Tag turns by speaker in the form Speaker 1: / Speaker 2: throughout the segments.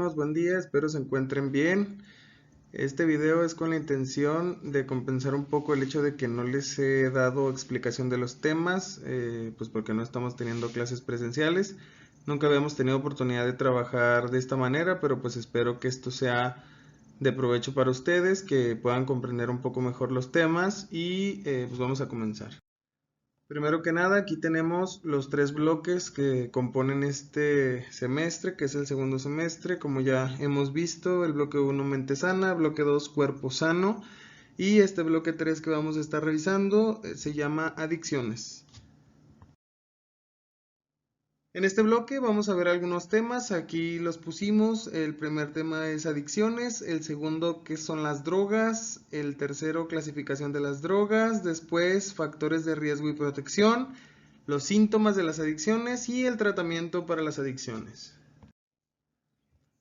Speaker 1: alumnos, buen día, espero se encuentren bien. Este video es con la intención de compensar un poco el hecho de que no les he dado explicación de los temas, pues porque no estamos teniendo clases presenciales. Nunca habíamos tenido oportunidad de trabajar de esta manera, pero pues espero que esto sea de provecho para ustedes, que puedan comprender un poco mejor los temas y pues vamos a comenzar. Primero que nada, aquí tenemos los tres bloques que componen este semestre, que es el segundo semestre. Como ya hemos visto, el bloque 1, mente sana, bloque 2, cuerpo sano, y este bloque 3 que vamos a estar revisando se llama adicciones. En este bloque vamos a ver algunos temas, aquí los pusimos. El primer tema es adicciones, el segundo que son las drogas, el tercero clasificación de las drogas, después factores de riesgo y protección, los síntomas de las adicciones y el tratamiento para las adicciones.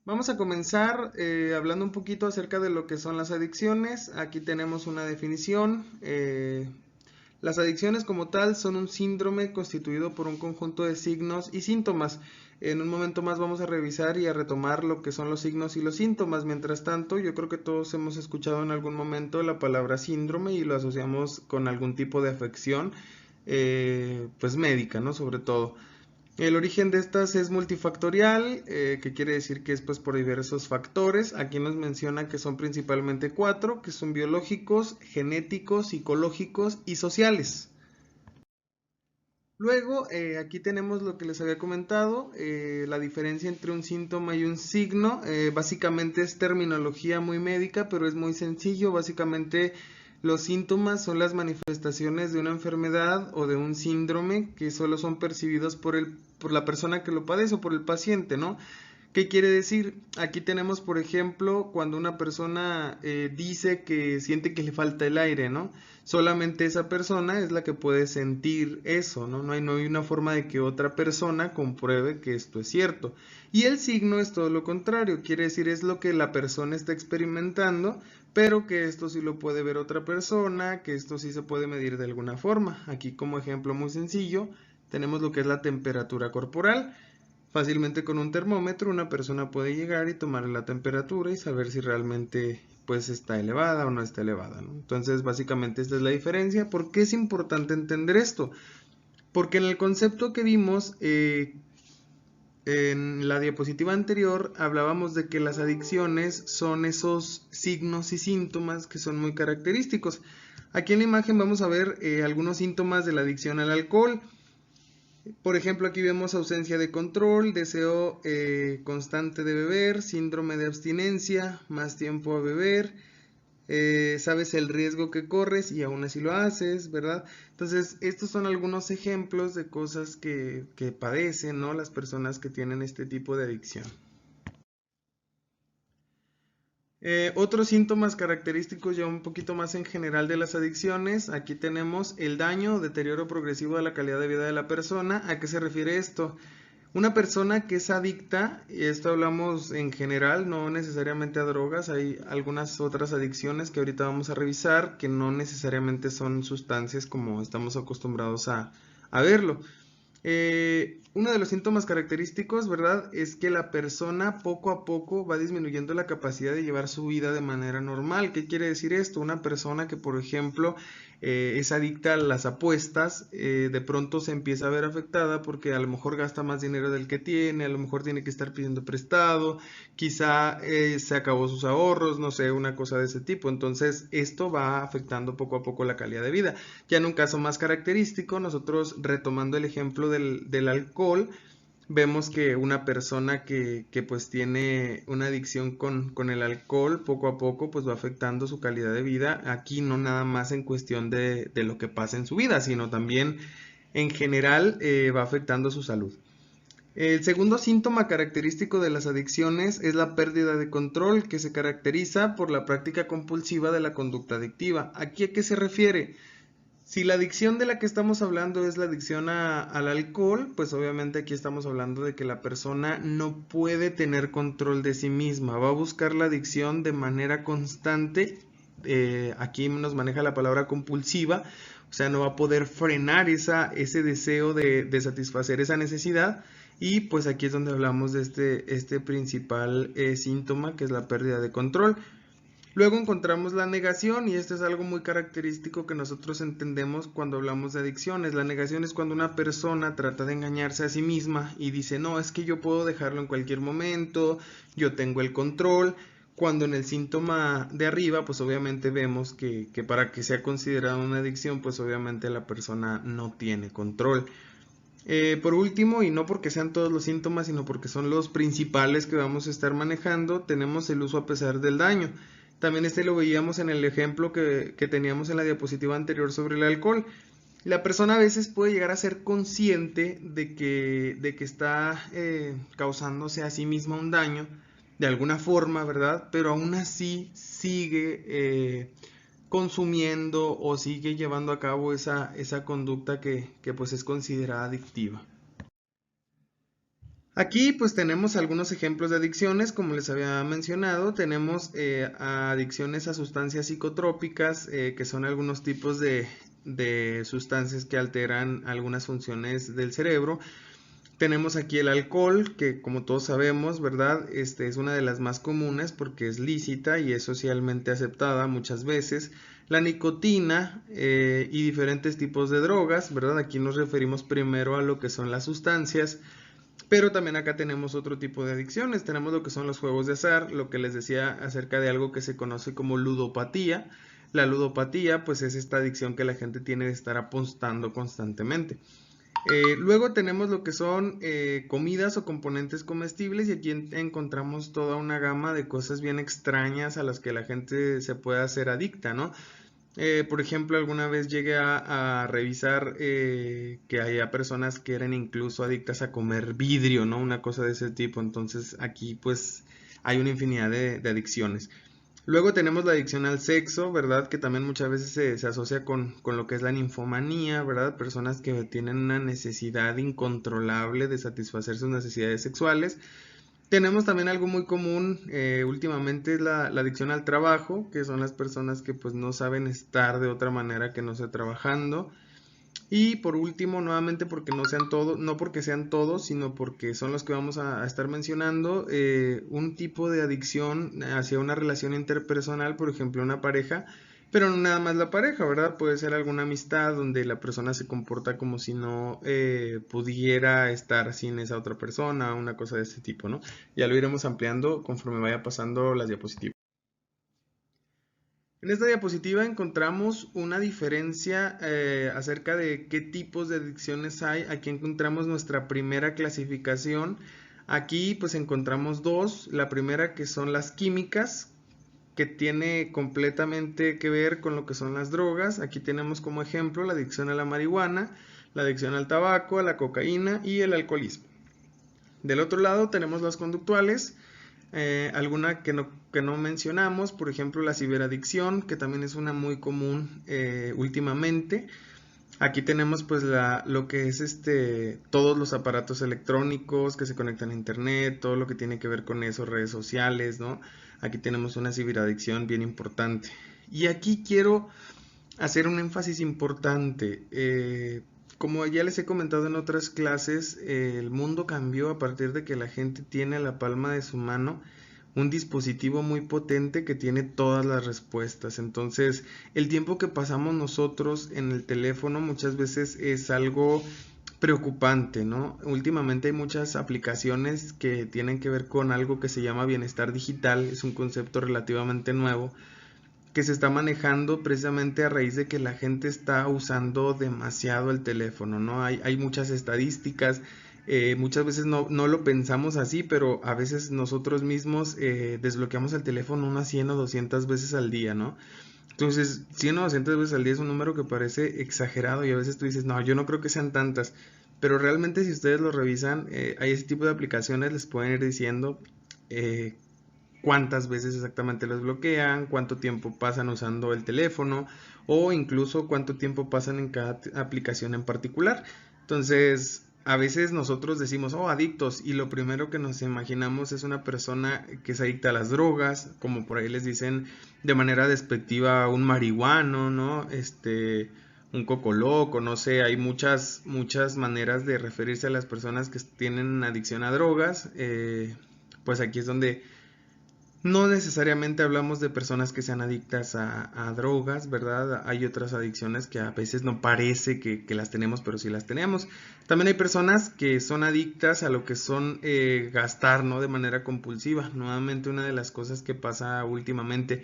Speaker 1: Vamos a comenzar hablando un poquito acerca de lo que son las adicciones. Aquí tenemos una definición. Las adicciones como tal son un síndrome constituido por un conjunto de signos y síntomas. En un momento más vamos a revisar y a retomar lo que son los signos y los síntomas. Mientras tanto, yo creo que todos hemos escuchado en algún momento la palabra síndrome y lo asociamos con algún tipo de afección, pues médica, ¿no? Sobre todo. El origen de estas es multifactorial, que quiere decir que es pues por diversos factores. Aquí nos menciona que son principalmente 4, que son biológicos, genéticos, psicológicos y sociales. Luego, aquí tenemos lo que les había comentado, la diferencia entre un síntoma y un signo. Básicamente es terminología muy médica, pero es muy sencillo. Básicamente los síntomas son las manifestaciones de una enfermedad o de un síndrome que solo son percibidos por la persona que lo padece o por el paciente, ¿no? ¿Qué quiere decir? Aquí tenemos, por ejemplo, cuando una persona dice que siente que le falta el aire, ¿no? Solamente esa persona es la que puede sentir eso, ¿no? No hay una forma de que otra persona compruebe que esto es cierto. Y el signo es todo lo contrario, quiere decir es lo que la persona está experimentando, pero que esto sí lo puede ver otra persona, que esto sí se puede medir de alguna forma. Aquí como ejemplo muy sencillo, tenemos lo que es la temperatura corporal. Fácilmente con un termómetro una persona puede llegar y tomar la temperatura y saber si realmente pues está elevada o no está elevada, ¿no? Entonces básicamente esta es la diferencia. ¿Por qué es importante entender esto? Porque en el concepto que vimos en la diapositiva anterior hablábamos de que las adicciones son esos signos y síntomas que son muy característicos. Aquí en la imagen vamos a ver algunos síntomas de la adicción al alcohol. Por ejemplo, aquí vemos ausencia de control, deseo constante de beber, síndrome de abstinencia, más tiempo a beber, sabes el riesgo que corres y aún así lo haces, ¿verdad? Entonces, estos son algunos ejemplos de cosas que padecen, ¿no? Las personas que tienen este tipo de adicción. Otros síntomas característicos ya un poquito más en general de las adicciones. Aquí tenemos el daño o deterioro progresivo de la calidad de vida de la persona. ¿A qué se refiere esto? Una persona que es adicta, y esto hablamos en general, no necesariamente a drogas, hay algunas otras adicciones que ahorita vamos a revisar que no necesariamente son sustancias como estamos acostumbrados a verlo. Uno de los síntomas característicos, ¿verdad?, es que la persona poco a poco va disminuyendo la capacidad de llevar su vida de manera normal. ¿Qué quiere decir esto? Una persona que, por ejemplo, es adicta a las apuestas, de pronto se empieza a ver afectada porque a lo mejor gasta más dinero del que tiene, a lo mejor tiene que estar pidiendo prestado, quizá se acabó sus ahorros, no sé, una cosa de ese tipo. Entonces, esto va afectando poco a poco la calidad de vida. Ya en un caso más característico, nosotros retomando el ejemplo del alcohol, vemos que una persona que pues tiene una adicción con el alcohol, poco a poco pues va afectando su calidad de vida. Aquí no nada más en cuestión de lo que pasa en su vida, sino también en general va afectando su salud. El segundo síntoma característico de las adicciones es la pérdida de control, que se caracteriza por la práctica compulsiva de la conducta adictiva. ¿Aquí a qué se refiere? Si la adicción de la que estamos hablando es la adicción al alcohol, pues obviamente aquí estamos hablando de que la persona no puede tener control de sí misma, va a buscar la adicción de manera constante. Aquí nos maneja la palabra compulsiva, o sea, no va a poder frenar ese deseo de satisfacer esa necesidad. y pues aquí es donde hablamos de este principal síntoma, que es la pérdida de control. Luego encontramos la negación, y esto es algo muy característico que nosotros entendemos cuando hablamos de adicciones. La negación es cuando una persona trata de engañarse a sí misma y dice, no, es que yo puedo dejarlo en cualquier momento, yo tengo el control, cuando en el síntoma de arriba, pues obviamente vemos que para que sea considerada una adicción, pues obviamente la persona no tiene control. Por último, y no porque sean todos los síntomas, sino porque son los principales que vamos a estar manejando, tenemos el uso a pesar del daño. También este lo veíamos en el ejemplo que teníamos en la diapositiva anterior sobre el alcohol. La persona a veces puede llegar a ser consciente de que está causándose a sí misma un daño de alguna forma, ¿verdad? Pero aún así sigue consumiendo o sigue llevando a cabo esa conducta que pues es considerada adictiva. Aquí pues tenemos algunos ejemplos de adicciones, como les había mencionado. Tenemos adicciones a sustancias psicotrópicas, que son algunos tipos de sustancias que alteran algunas funciones del cerebro. Tenemos aquí el alcohol, que como todos sabemos, ¿verdad? Es una de las más comunes porque es lícita y es socialmente aceptada muchas veces. La nicotina y diferentes tipos de drogas, ¿verdad? Aquí nos referimos primero a lo que son las sustancias, pero también acá tenemos otro tipo de adicciones. Tenemos lo que son los juegos de azar, lo que les decía acerca de algo que se conoce como ludopatía. La ludopatía, pues es esta adicción que la gente tiene de estar apostando constantemente. Luego tenemos lo que son comidas o componentes comestibles, y aquí encontramos toda una gama de cosas bien extrañas a las que la gente se puede hacer adicta, ¿no? Por ejemplo, alguna vez llegué a revisar que había personas que eran incluso adictas a comer vidrio, ¿no? Una cosa de ese tipo. Entonces aquí pues hay una infinidad de adicciones. Luego tenemos la adicción al sexo, ¿verdad? Que también muchas veces se asocia con lo que es la ninfomanía, ¿verdad? Personas que tienen una necesidad incontrolable de satisfacer sus necesidades sexuales. Tenemos también algo muy común últimamente, es la adicción al trabajo, que son las personas que pues no saben estar de otra manera que no sea trabajando. Y por último, nuevamente porque no sean todos, no porque sean todos, sino porque son los que vamos a estar mencionando, un tipo de adicción hacia una relación interpersonal, por ejemplo, una pareja, pero no nada más la pareja, ¿verdad? Puede ser alguna amistad donde la persona se comporta como si no pudiera estar sin esa otra persona, una cosa de ese tipo, ¿no? Ya lo iremos ampliando conforme vaya pasando las diapositivas. En esta diapositiva encontramos una diferencia acerca de qué tipos de adicciones hay. Aquí encontramos nuestra primera clasificación. Aquí pues encontramos dos. La primera, que son las químicas, que tiene completamente que ver con lo que son las drogas. Aquí tenemos como ejemplo la adicción a la marihuana, la adicción al tabaco, a la cocaína y el alcoholismo. Del otro lado tenemos las conductuales, alguna que no mencionamos, por ejemplo la ciberadicción, que también es una muy común últimamente. Aquí tenemos pues lo que es todos los aparatos electrónicos que se conectan a internet, todo lo que tiene que ver con eso, redes sociales, ¿no? Aquí tenemos una ciberadicción bien importante. Y aquí quiero hacer un énfasis importante. Como ya les he comentado en otras clases, el mundo cambió a partir de que la gente tiene a la palma de su mano un dispositivo muy potente que tiene todas las respuestas. Entonces, el tiempo que pasamos nosotros en el teléfono muchas veces es algo preocupante, ¿no? Últimamente hay muchas aplicaciones que tienen que ver con algo que se llama bienestar digital. Es un concepto relativamente nuevo que se está manejando precisamente a raíz de que la gente está usando demasiado el teléfono, ¿no? Hay muchas estadísticas, muchas veces no lo pensamos así, pero a veces nosotros mismos desbloqueamos el teléfono unas 100 o 200 veces al día, ¿no? Entonces, 100 o 200 veces al día es un número que parece exagerado, y a veces tú dices, no, yo no creo que sean tantas, pero realmente si ustedes lo revisan, hay ese tipo de aplicaciones, les pueden ir diciendo eh, cuántas veces exactamente los bloquean, cuánto tiempo pasan usando el teléfono, o incluso cuánto tiempo pasan en cada aplicación en particular. Entonces, a veces nosotros decimos, oh, adictos, y lo primero que nos imaginamos es una persona que es adicta a las drogas, como por ahí les dicen de manera despectiva un marihuano, ¿no? un cocoloco, no sé, hay muchas maneras de referirse a las personas que tienen adicción a drogas. Pues aquí es donde no necesariamente hablamos de personas que sean adictas a drogas, ¿verdad? Hay otras adicciones que a veces no parece que las tenemos, pero sí las tenemos. También hay personas que son adictas a lo que son gastar, ¿no? De manera compulsiva. Nuevamente, una de las cosas que pasa últimamente,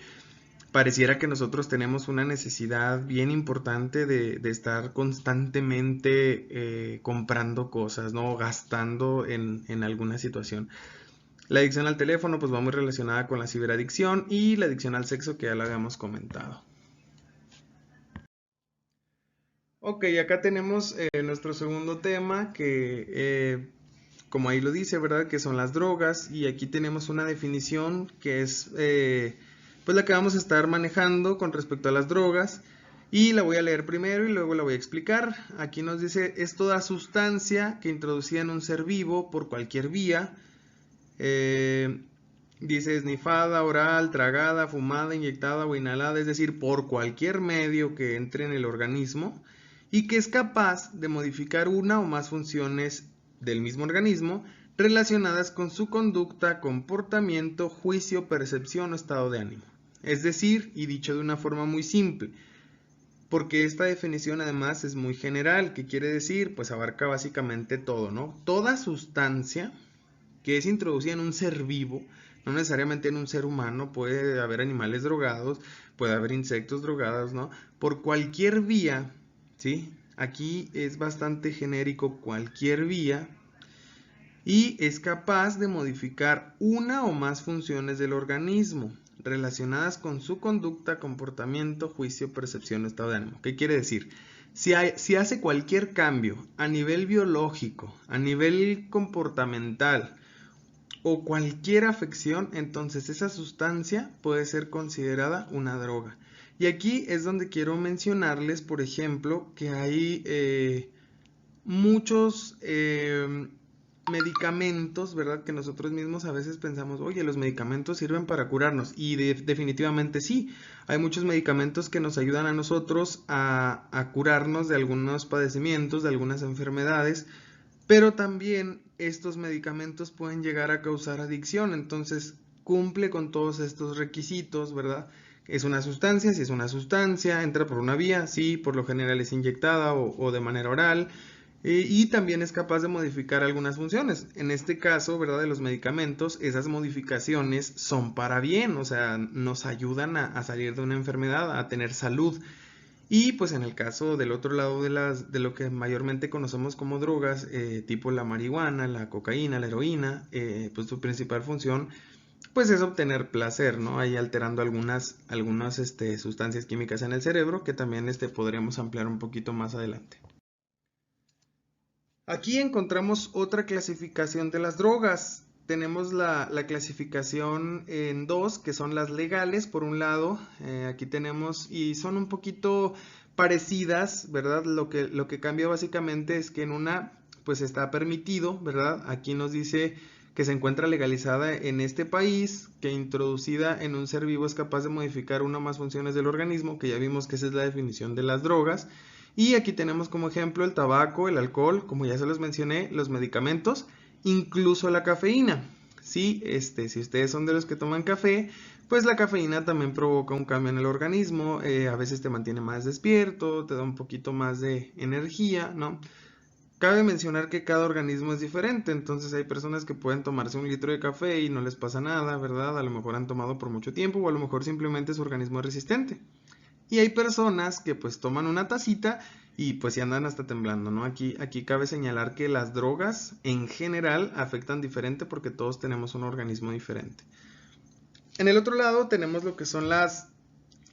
Speaker 1: pareciera que nosotros tenemos una necesidad bien importante de estar constantemente comprando cosas, ¿no? Gastando en alguna situación. La adicción al teléfono pues va muy relacionada con la ciberadicción y la adicción al sexo que ya lo habíamos comentado. Ok, acá tenemos nuestro segundo tema que como ahí lo dice, ¿verdad? Que son las drogas y aquí tenemos una definición que es pues la que vamos a estar manejando con respecto a las drogas y la voy a leer primero y luego la voy a explicar. Aquí nos dice, es toda sustancia que introducida en un ser vivo por cualquier vía, eh, dice esnifada, oral, tragada, fumada, inyectada o inhalada, es decir, por cualquier medio que entre en el organismo y que es capaz de modificar una o más funciones del mismo organismo relacionadas con su conducta, comportamiento, juicio, percepción o estado de ánimo. Es decir, y dicho de una forma muy simple, porque esta definición además es muy general, ¿qué quiere decir? Pues abarca básicamente todo, ¿no? Toda sustancia que es introducida en un ser vivo, no necesariamente en un ser humano, puede haber animales drogados, puede haber insectos drogados, ¿no? Por cualquier vía, ¿sí? Aquí es bastante genérico cualquier vía y es capaz de modificar una o más funciones del organismo relacionadas con su conducta, comportamiento, juicio, percepción o estado de ánimo. ¿Qué quiere decir? Si hace cualquier cambio a nivel biológico, a nivel comportamental, o cualquier afección, entonces esa sustancia puede ser considerada una droga. Y aquí es donde quiero mencionarles, por ejemplo, que hay muchos medicamentos, ¿verdad? Que nosotros mismos a veces pensamos, oye, los medicamentos sirven para curarnos. Y definitivamente sí, hay muchos medicamentos que nos ayudan a nosotros a curarnos de algunos padecimientos, de algunas enfermedades, pero también estos medicamentos pueden llegar a causar adicción, entonces cumple con todos estos requisitos, ¿verdad? Es una sustancia, si es una sustancia, entra por una vía, sí, por lo general es inyectada o de manera oral, y también es capaz de modificar algunas funciones. En este caso, ¿verdad? De los medicamentos, esas modificaciones son para bien, o sea, nos ayudan a salir de una enfermedad, a tener salud. Y pues en el caso del otro lado de lo que mayormente conocemos como drogas, tipo la marihuana, la cocaína, la heroína, pues su principal función pues es obtener placer, ¿no? Ahí alterando algunas sustancias químicas en el cerebro que también podremos ampliar un poquito más adelante. Aquí encontramos otra clasificación de las drogas. Tenemos la clasificación en dos, que son las legales, por un lado. Aquí tenemos, y son un poquito parecidas, ¿verdad? Lo que cambia básicamente es que en una, pues está permitido, ¿verdad? Aquí nos dice que se encuentra legalizada en este país, que introducida en un ser vivo es capaz de modificar una o más funciones del organismo, que ya vimos que esa es la definición de las drogas. Y aquí tenemos como ejemplo el tabaco, el alcohol, como ya se los mencioné, los medicamentos, incluso la cafeína. Sí, si ustedes son de los que toman café, pues la cafeína también provoca un cambio en el organismo, a veces te mantiene más despierto, te da un poquito más de energía, ¿no? Cabe mencionar que cada organismo es diferente, entonces hay personas que pueden tomarse un litro de café y no les pasa nada, ¿verdad? A lo mejor han tomado por mucho tiempo o a lo mejor simplemente su organismo es resistente. Y hay personas que pues toman una tacita y pues se andan hasta temblando, ¿no? Aquí cabe señalar que las drogas en general afectan diferente porque todos tenemos un organismo diferente. En el otro lado tenemos lo que son las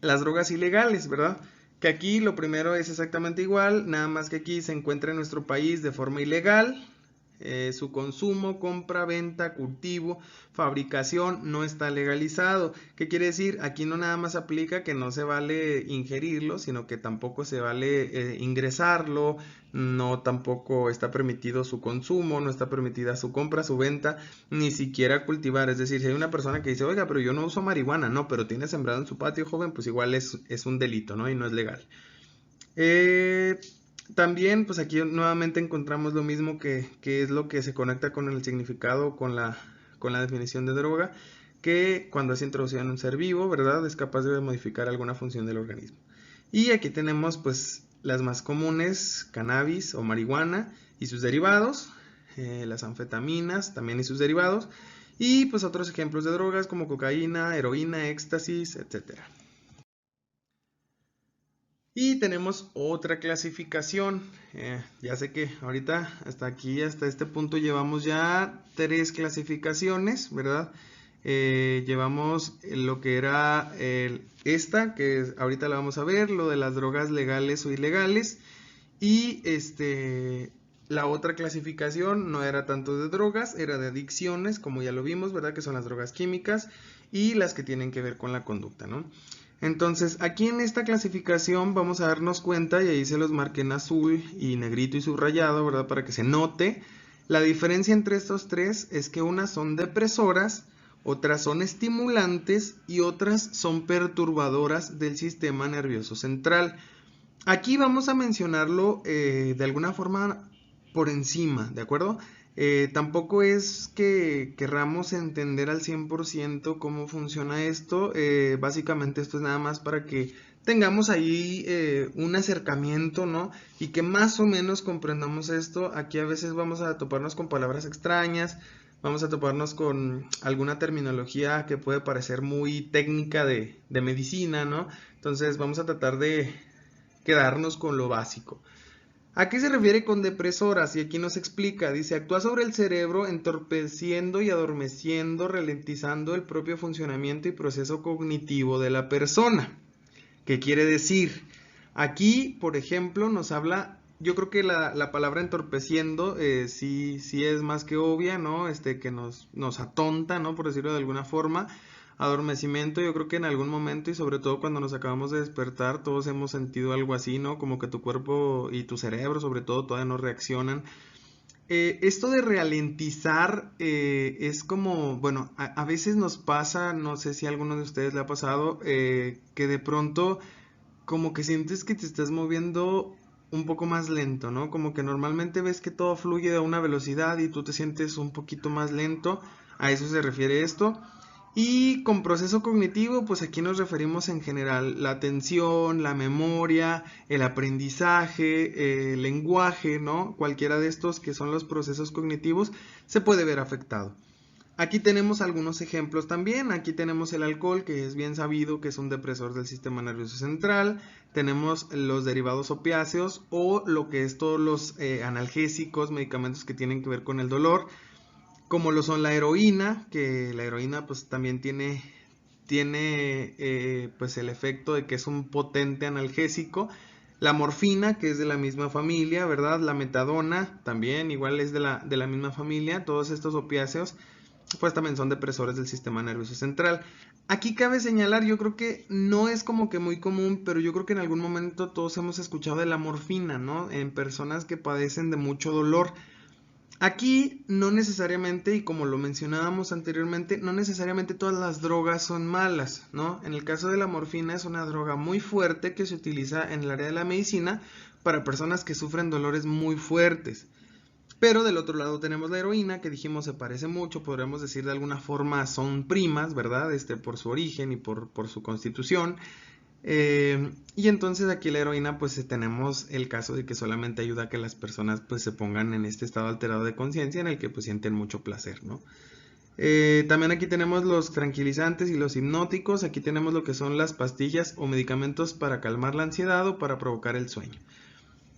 Speaker 1: drogas ilegales, ¿verdad? Que aquí lo primero es exactamente igual, nada más que aquí se encuentra en nuestro país de forma ilegal. Su consumo, compra, venta, cultivo, fabricación no está legalizado. ¿Qué quiere decir? Aquí no nada más aplica que no se vale ingerirlo, sino que tampoco se vale ingresarlo, no tampoco está permitido su consumo, no está permitida su compra, su venta, ni siquiera cultivar. Es decir, si hay una persona que dice, oiga, pero yo no uso marihuana, no, pero tiene sembrado en su patio, joven, pues igual es un delito, ¿no? Y no es legal. También, pues aquí nuevamente encontramos lo mismo que es lo que se conecta con el significado, con la definición de droga, que cuando es introducida en un ser vivo, ¿verdad? Es capaz de modificar alguna función del organismo. Y aquí tenemos pues las más comunes, cannabis o marihuana y sus derivados, las anfetaminas también y sus derivados, y pues otros ejemplos de drogas como cocaína, heroína, éxtasis, etcétera. Y tenemos otra clasificación. Ya sé que ahorita hasta aquí, hasta este punto llevamos ya 3 clasificaciones, ¿verdad? Llevamos lo que era esta, que ahorita la vamos a ver, lo de las drogas legales o ilegales. Y la otra clasificación no era tanto de drogas, era de adicciones, como ya lo vimos, ¿verdad? Que son las drogas químicas y las que tienen que ver con la conducta, ¿no? Entonces, aquí en esta clasificación vamos a darnos cuenta, y ahí se los marqué en azul y negrito y subrayado, ¿verdad? Para que se note. La diferencia entre estos tres es que unas son depresoras, otras son estimulantes y otras son perturbadoras del sistema nervioso central. Aquí vamos a mencionarlo de alguna forma por encima, ¿de acuerdo? Tampoco es que querramos entender al 100% cómo funciona esto. Básicamente esto es nada más para que tengamos ahí un acercamiento, ¿no? Y que más o menos comprendamos esto. Aquí a veces vamos a toparnos con palabras extrañas, vamos a toparnos con alguna terminología que puede parecer muy técnica de medicina, ¿no? Entonces vamos a tratar de quedarnos con lo básico. ¿A qué se refiere con depresoras? Y aquí nos explica, dice, actúa sobre el cerebro entorpeciendo y adormeciendo, ralentizando el propio funcionamiento y proceso cognitivo de la persona. ¿Qué quiere decir? Aquí, por ejemplo, nos habla, yo creo que la palabra entorpeciendo sí es más que obvia, ¿no? Que nos atonta, ¿no? Por decirlo de alguna forma. Adormecimiento, yo creo que en algún momento y sobre todo cuando nos acabamos de despertar, todos hemos sentido algo así, ¿no? Como que tu cuerpo y tu cerebro, sobre todo, todavía no reaccionan. Esto de ralentizar es como, bueno, a veces nos pasa, no sé si a alguno de ustedes le ha pasado, que de pronto como que sientes que te estás moviendo un poco más lento, ¿no? Como que normalmente ves que todo fluye a una velocidad y tú te sientes un poquito más lento. A eso se refiere esto. Y con proceso cognitivo, pues aquí nos referimos en general la atención, la memoria, el aprendizaje, el lenguaje, ¿no? Cualquiera de estos que son los procesos cognitivos se puede ver afectado. Aquí tenemos algunos ejemplos también. Aquí tenemos el alcohol, que es bien sabido que es un depresor del sistema nervioso central. Tenemos los derivados opiáceos o lo que es todos los analgésicos, medicamentos que tienen que ver con el dolor, como lo son la heroína, que la heroína pues también tiene pues el efecto de que es un potente analgésico. La morfina, que es de la misma familia, ¿verdad? La metadona también igual es de la misma familia. Todos estos opiáceos pues también son depresores del sistema nervioso central. Aquí cabe señalar, yo creo que no es como que muy común, pero yo creo que en algún momento todos hemos escuchado de la morfina, ¿no? En personas que padecen de mucho dolor. Aquí no necesariamente, y como lo mencionábamos anteriormente, no necesariamente todas las drogas son malas, ¿no? En el caso de la morfina es una droga muy fuerte que se utiliza en el área de la medicina para personas que sufren dolores muy fuertes. Pero del otro lado tenemos la heroína, que dijimos se parece mucho, podríamos decir de alguna forma son primas, ¿verdad? Por su origen y por su constitución. Y entonces aquí la heroína pues tenemos el caso de que solamente ayuda a que las personas pues se pongan en este estado alterado de conciencia en el que pues sienten mucho placer, ¿no? También aquí tenemos los tranquilizantes y los hipnóticos. Aquí tenemos lo que son las pastillas o medicamentos para calmar la ansiedad o para provocar el sueño.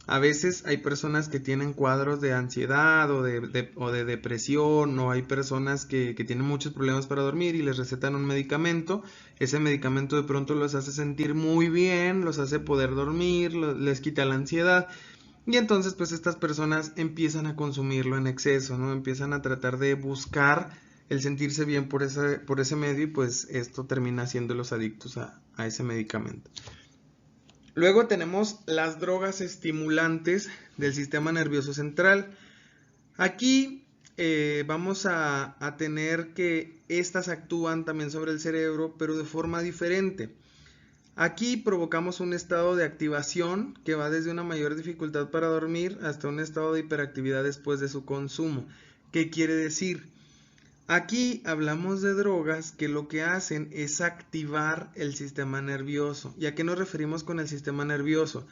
Speaker 1: A veces hay personas que tienen cuadros de ansiedad o de depresión, o hay personas que tienen muchos problemas para dormir y les recetan un medicamento. Ese medicamento de pronto los hace sentir muy bien, los hace poder dormir, les quita la ansiedad. Y entonces pues estas personas empiezan a consumirlo en exceso, ¿no? Empiezan a tratar de buscar el sentirse bien por ese medio y pues esto termina haciéndolos adictos a ese medicamento. Luego tenemos las drogas estimulantes del sistema nervioso central. Aquí vamos a tener que estas actúan también sobre el cerebro, pero de forma diferente. Aquí provocamos un estado de activación que va desde una mayor dificultad para dormir hasta un estado de hiperactividad después de su consumo. ¿Qué quiere decir? Aquí hablamos de drogas que lo que hacen es activar el sistema nervioso. ¿Y a qué nos referimos con el sistema nervioso?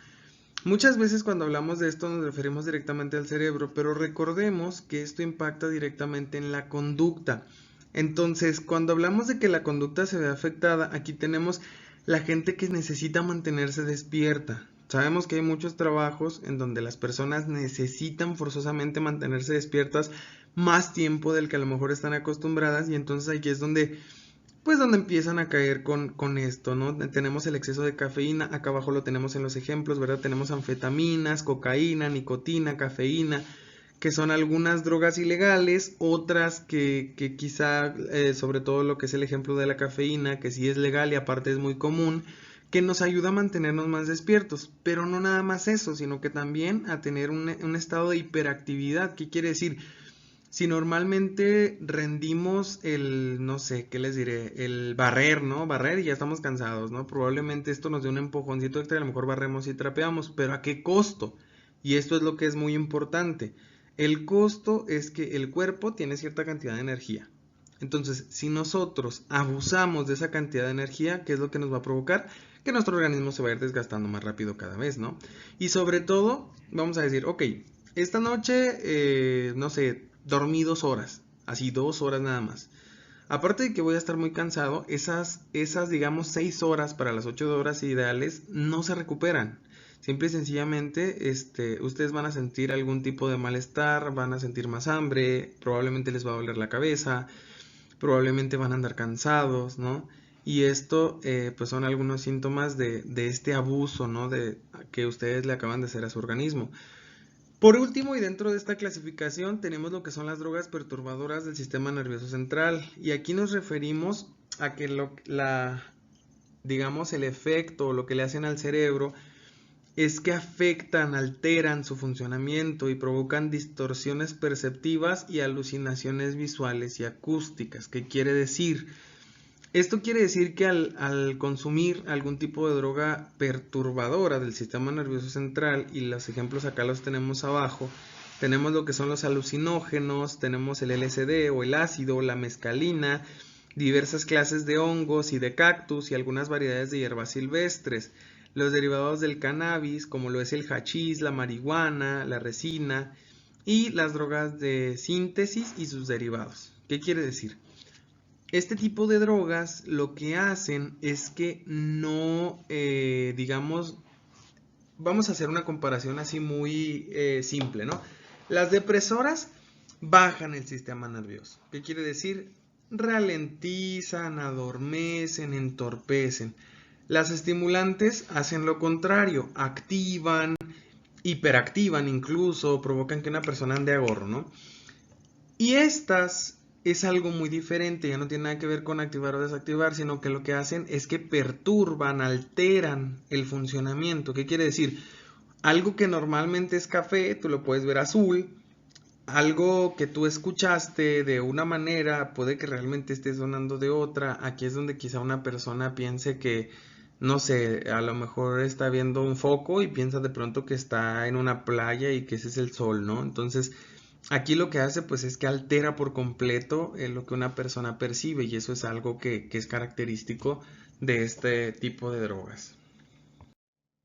Speaker 1: Muchas veces cuando hablamos de esto nos referimos directamente al cerebro, pero recordemos que esto impacta directamente en la conducta. Entonces, cuando hablamos de que la conducta se ve afectada, aquí tenemos la gente que necesita mantenerse despierta. Sabemos que hay muchos trabajos en donde las personas necesitan forzosamente mantenerse despiertas más tiempo del que a lo mejor están acostumbradas, y entonces aquí es donde empiezan a caer con esto, ¿no? Tenemos el exceso de cafeína, acá abajo lo tenemos en los ejemplos, ¿verdad? Tenemos anfetaminas, cocaína, nicotina, cafeína, que son algunas drogas ilegales, otras que quizá, sobre todo lo que es el ejemplo de la cafeína, que sí es legal y aparte es muy común, que nos ayuda a mantenernos más despiertos, pero no nada más eso, sino que también a tener un estado de hiperactividad. ¿Qué quiere decir? Si normalmente rendimos no sé, ¿qué les diré? El barrer, ¿no? Barrer y ya estamos cansados, ¿no? Probablemente esto nos dé un empujoncito extra y a lo mejor barremos y trapeamos, pero ¿a qué costo? Y esto es lo que es muy importante. El costo es que el cuerpo tiene cierta cantidad de energía. Entonces, si nosotros abusamos de esa cantidad de energía, ¿qué es lo que nos va a provocar? Que nuestro organismo se va a ir desgastando más rápido cada vez, ¿no? Y sobre todo, vamos a decir, ok, esta noche, no sé, dormí 2 horas, así 2 horas nada más. Aparte de que voy a estar muy cansado, esas digamos 6 horas para las 8 horas ideales no se recuperan. Simple y sencillamente, ustedes van a sentir algún tipo de malestar, van a sentir más hambre, probablemente les va a doler la cabeza, probablemente van a andar cansados, ¿no? Y esto, pues son algunos síntomas de este abuso, ¿no? De que ustedes le acaban de hacer a su organismo. Por último, y dentro de esta clasificación, tenemos lo que son las drogas perturbadoras del sistema nervioso central. Y aquí nos referimos a que digamos, el efecto o lo que le hacen al cerebro es que afectan, alteran su funcionamiento y provocan distorsiones perceptivas y alucinaciones visuales y acústicas. ¿Qué quiere decir? Esto quiere decir que al consumir algún tipo de droga perturbadora del sistema nervioso central, y los ejemplos acá los tenemos abajo, tenemos lo que son los alucinógenos, tenemos el LSD o el ácido, la mescalina, diversas clases de hongos y de cactus y algunas variedades de hierbas silvestres, los derivados del cannabis como lo es el hachís, la marihuana, la resina y las drogas de síntesis y sus derivados. ¿Qué quiere decir? Este tipo de drogas lo que hacen es que no, digamos, vamos a hacer una comparación así muy simple, ¿no? Las depresoras bajan el sistema nervioso. ¿Qué quiere decir? Ralentizan, adormecen, entorpecen. Las estimulantes hacen lo contrario, activan, hiperactivan incluso, provocan que una persona ande a gorro, ¿no? Y estas es algo muy diferente, ya no tiene nada que ver con activar o desactivar, sino que lo que hacen es que perturban, alteran el funcionamiento. ¿Qué quiere decir? Algo que normalmente es café, tú lo puedes ver azul. Algo que tú escuchaste de una manera, puede que realmente esté sonando de otra. Aquí es donde quizá una persona piense que, no sé, a lo mejor está viendo un foco y piensa de pronto que está en una playa y que ese es el sol, ¿no? Entonces, aquí lo que hace pues es que altera por completo lo que una persona percibe, y eso es algo que es característico de este tipo de drogas.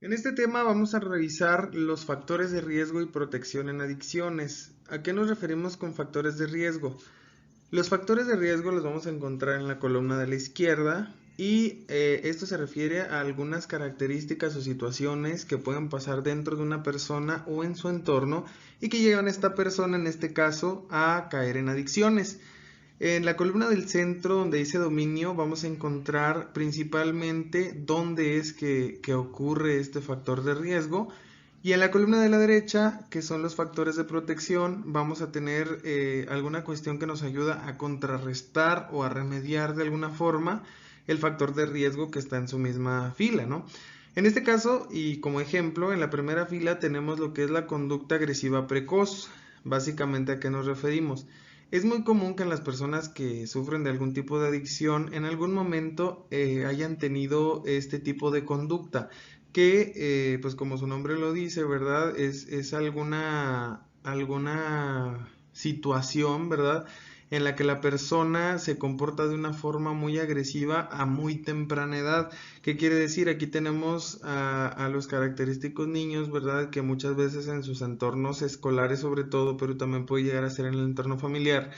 Speaker 1: En este tema vamos a revisar los factores de riesgo y protección en adicciones. ¿A qué nos referimos con factores de riesgo? Los factores de riesgo los vamos a encontrar en la columna de la izquierda, y esto se refiere a algunas características o situaciones que pueden pasar dentro de una persona o en su entorno y que llevan a esta persona, en este caso, a caer en adicciones. En la columna del centro, donde dice dominio, vamos a encontrar principalmente dónde es que ocurre este factor de riesgo. Y en la columna de la derecha, que son los factores de protección, vamos a tener alguna cuestión que nos ayuda a contrarrestar o a remediar de alguna forma el factor de riesgo que está en su misma fila, ¿no? En este caso, y como ejemplo, en la primera fila tenemos lo que es la conducta agresiva precoz. Básicamente, ¿a qué nos referimos? Es muy común que en las personas que sufren de algún tipo de adicción en algún momento hayan tenido este tipo de conducta que, pues como su nombre lo dice, ¿verdad? Es alguna situación, ¿verdad? En la que la persona se comporta de una forma muy agresiva a muy temprana edad. ¿Qué quiere decir? Aquí tenemos a los característicos niños, ¿verdad? Que muchas veces en sus entornos escolares sobre todo, pero también puede llegar a ser en el entorno familiar,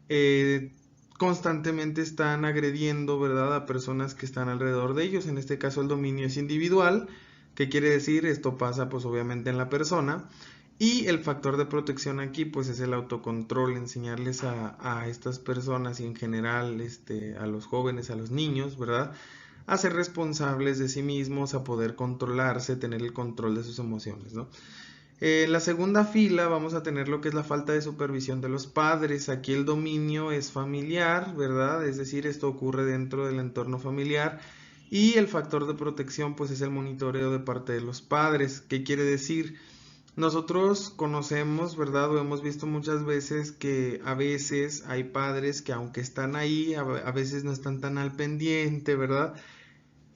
Speaker 1: eh, constantemente están agrediendo, ¿verdad? A personas que están alrededor de ellos. En este caso el dominio es individual. ¿Qué quiere decir? Esto pasa pues obviamente en la persona. Y el factor de protección aquí pues es el autocontrol, enseñarles a estas personas y en general a los jóvenes, a los niños, ¿verdad? A ser responsables de sí mismos, a poder controlarse, tener el control de sus emociones, ¿no? En la segunda fila vamos a tener lo que es la falta de supervisión de los padres. Aquí el dominio es familiar, ¿verdad? Es decir, esto ocurre dentro del entorno familiar. Y el factor de protección pues es el monitoreo de parte de los padres. ¿Qué quiere decir? Nosotros conocemos, ¿verdad? O hemos visto muchas veces que a veces hay padres que aunque están ahí, a veces no están tan al pendiente, ¿verdad?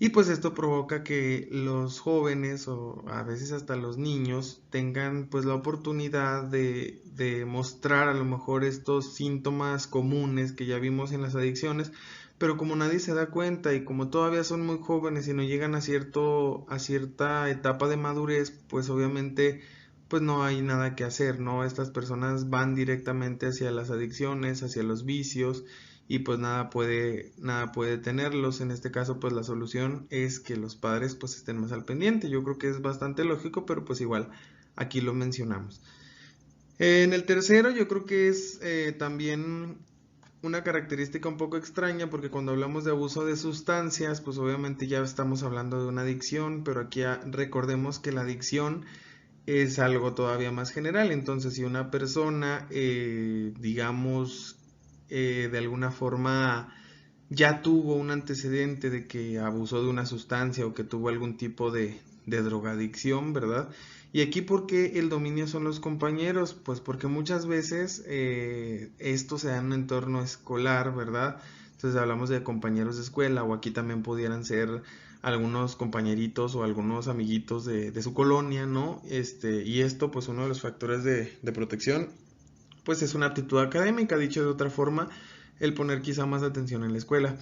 Speaker 1: Y pues esto provoca que los jóvenes o a veces hasta los niños tengan pues la oportunidad de mostrar a lo mejor estos síntomas comunes que ya vimos en las adicciones, pero como nadie se da cuenta y como todavía son muy jóvenes y no llegan a cierta etapa de madurez, pues obviamente pues no hay nada que hacer, ¿no? Estas personas van directamente hacia las adicciones, hacia los vicios y pues nada puede tenerlos. En este caso pues la solución es que los padres pues estén más al pendiente. Yo creo que es bastante lógico, pero pues igual aquí lo mencionamos. En el tercero yo creo que es también una característica un poco extraña porque cuando hablamos de abuso de sustancias pues obviamente ya estamos hablando de una adicción, pero aquí recordemos que la adicción es algo todavía más general. Entonces, si una persona, digamos, de alguna forma ya tuvo un antecedente de que abusó de una sustancia o que tuvo algún tipo de drogadicción, ¿verdad? Y aquí, ¿por qué el dominio son los compañeros? Pues porque muchas veces esto se da en un entorno escolar, ¿verdad? Entonces hablamos de compañeros de escuela o aquí también pudieran ser algunos compañeritos o algunos amiguitos de su colonia, ¿no? Y esto, pues uno de los factores de protección, pues es una aptitud académica, dicho de otra forma, el poner quizá más atención en la escuela.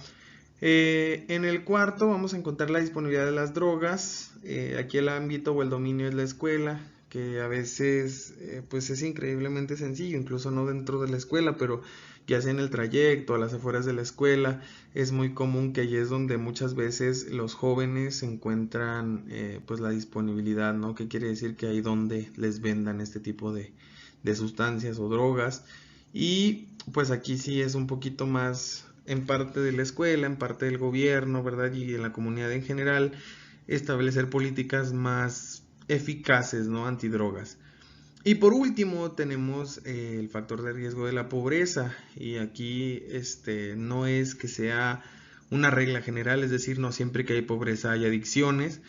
Speaker 1: En el cuarto vamos a encontrar la disponibilidad de las drogas. Aquí el ámbito o el dominio es la escuela, que a veces pues es increíblemente sencillo, incluso no dentro de la escuela, pero ya sea en el trayecto, a las afueras de la escuela, es muy común que allí es donde muchas veces los jóvenes encuentran pues la disponibilidad, ¿no? ¿Qué quiere decir? Que ahí donde les vendan este tipo de sustancias o drogas. Y pues aquí sí es un poquito más en parte de la escuela, en parte del gobierno, ¿verdad? Y en la comunidad en general, establecer políticas más eficaces, ¿no? Antidrogas. Y por último tenemos el factor de riesgo de la pobreza y aquí no es que sea una regla general, es decir, no siempre que hay pobreza hay adicciones,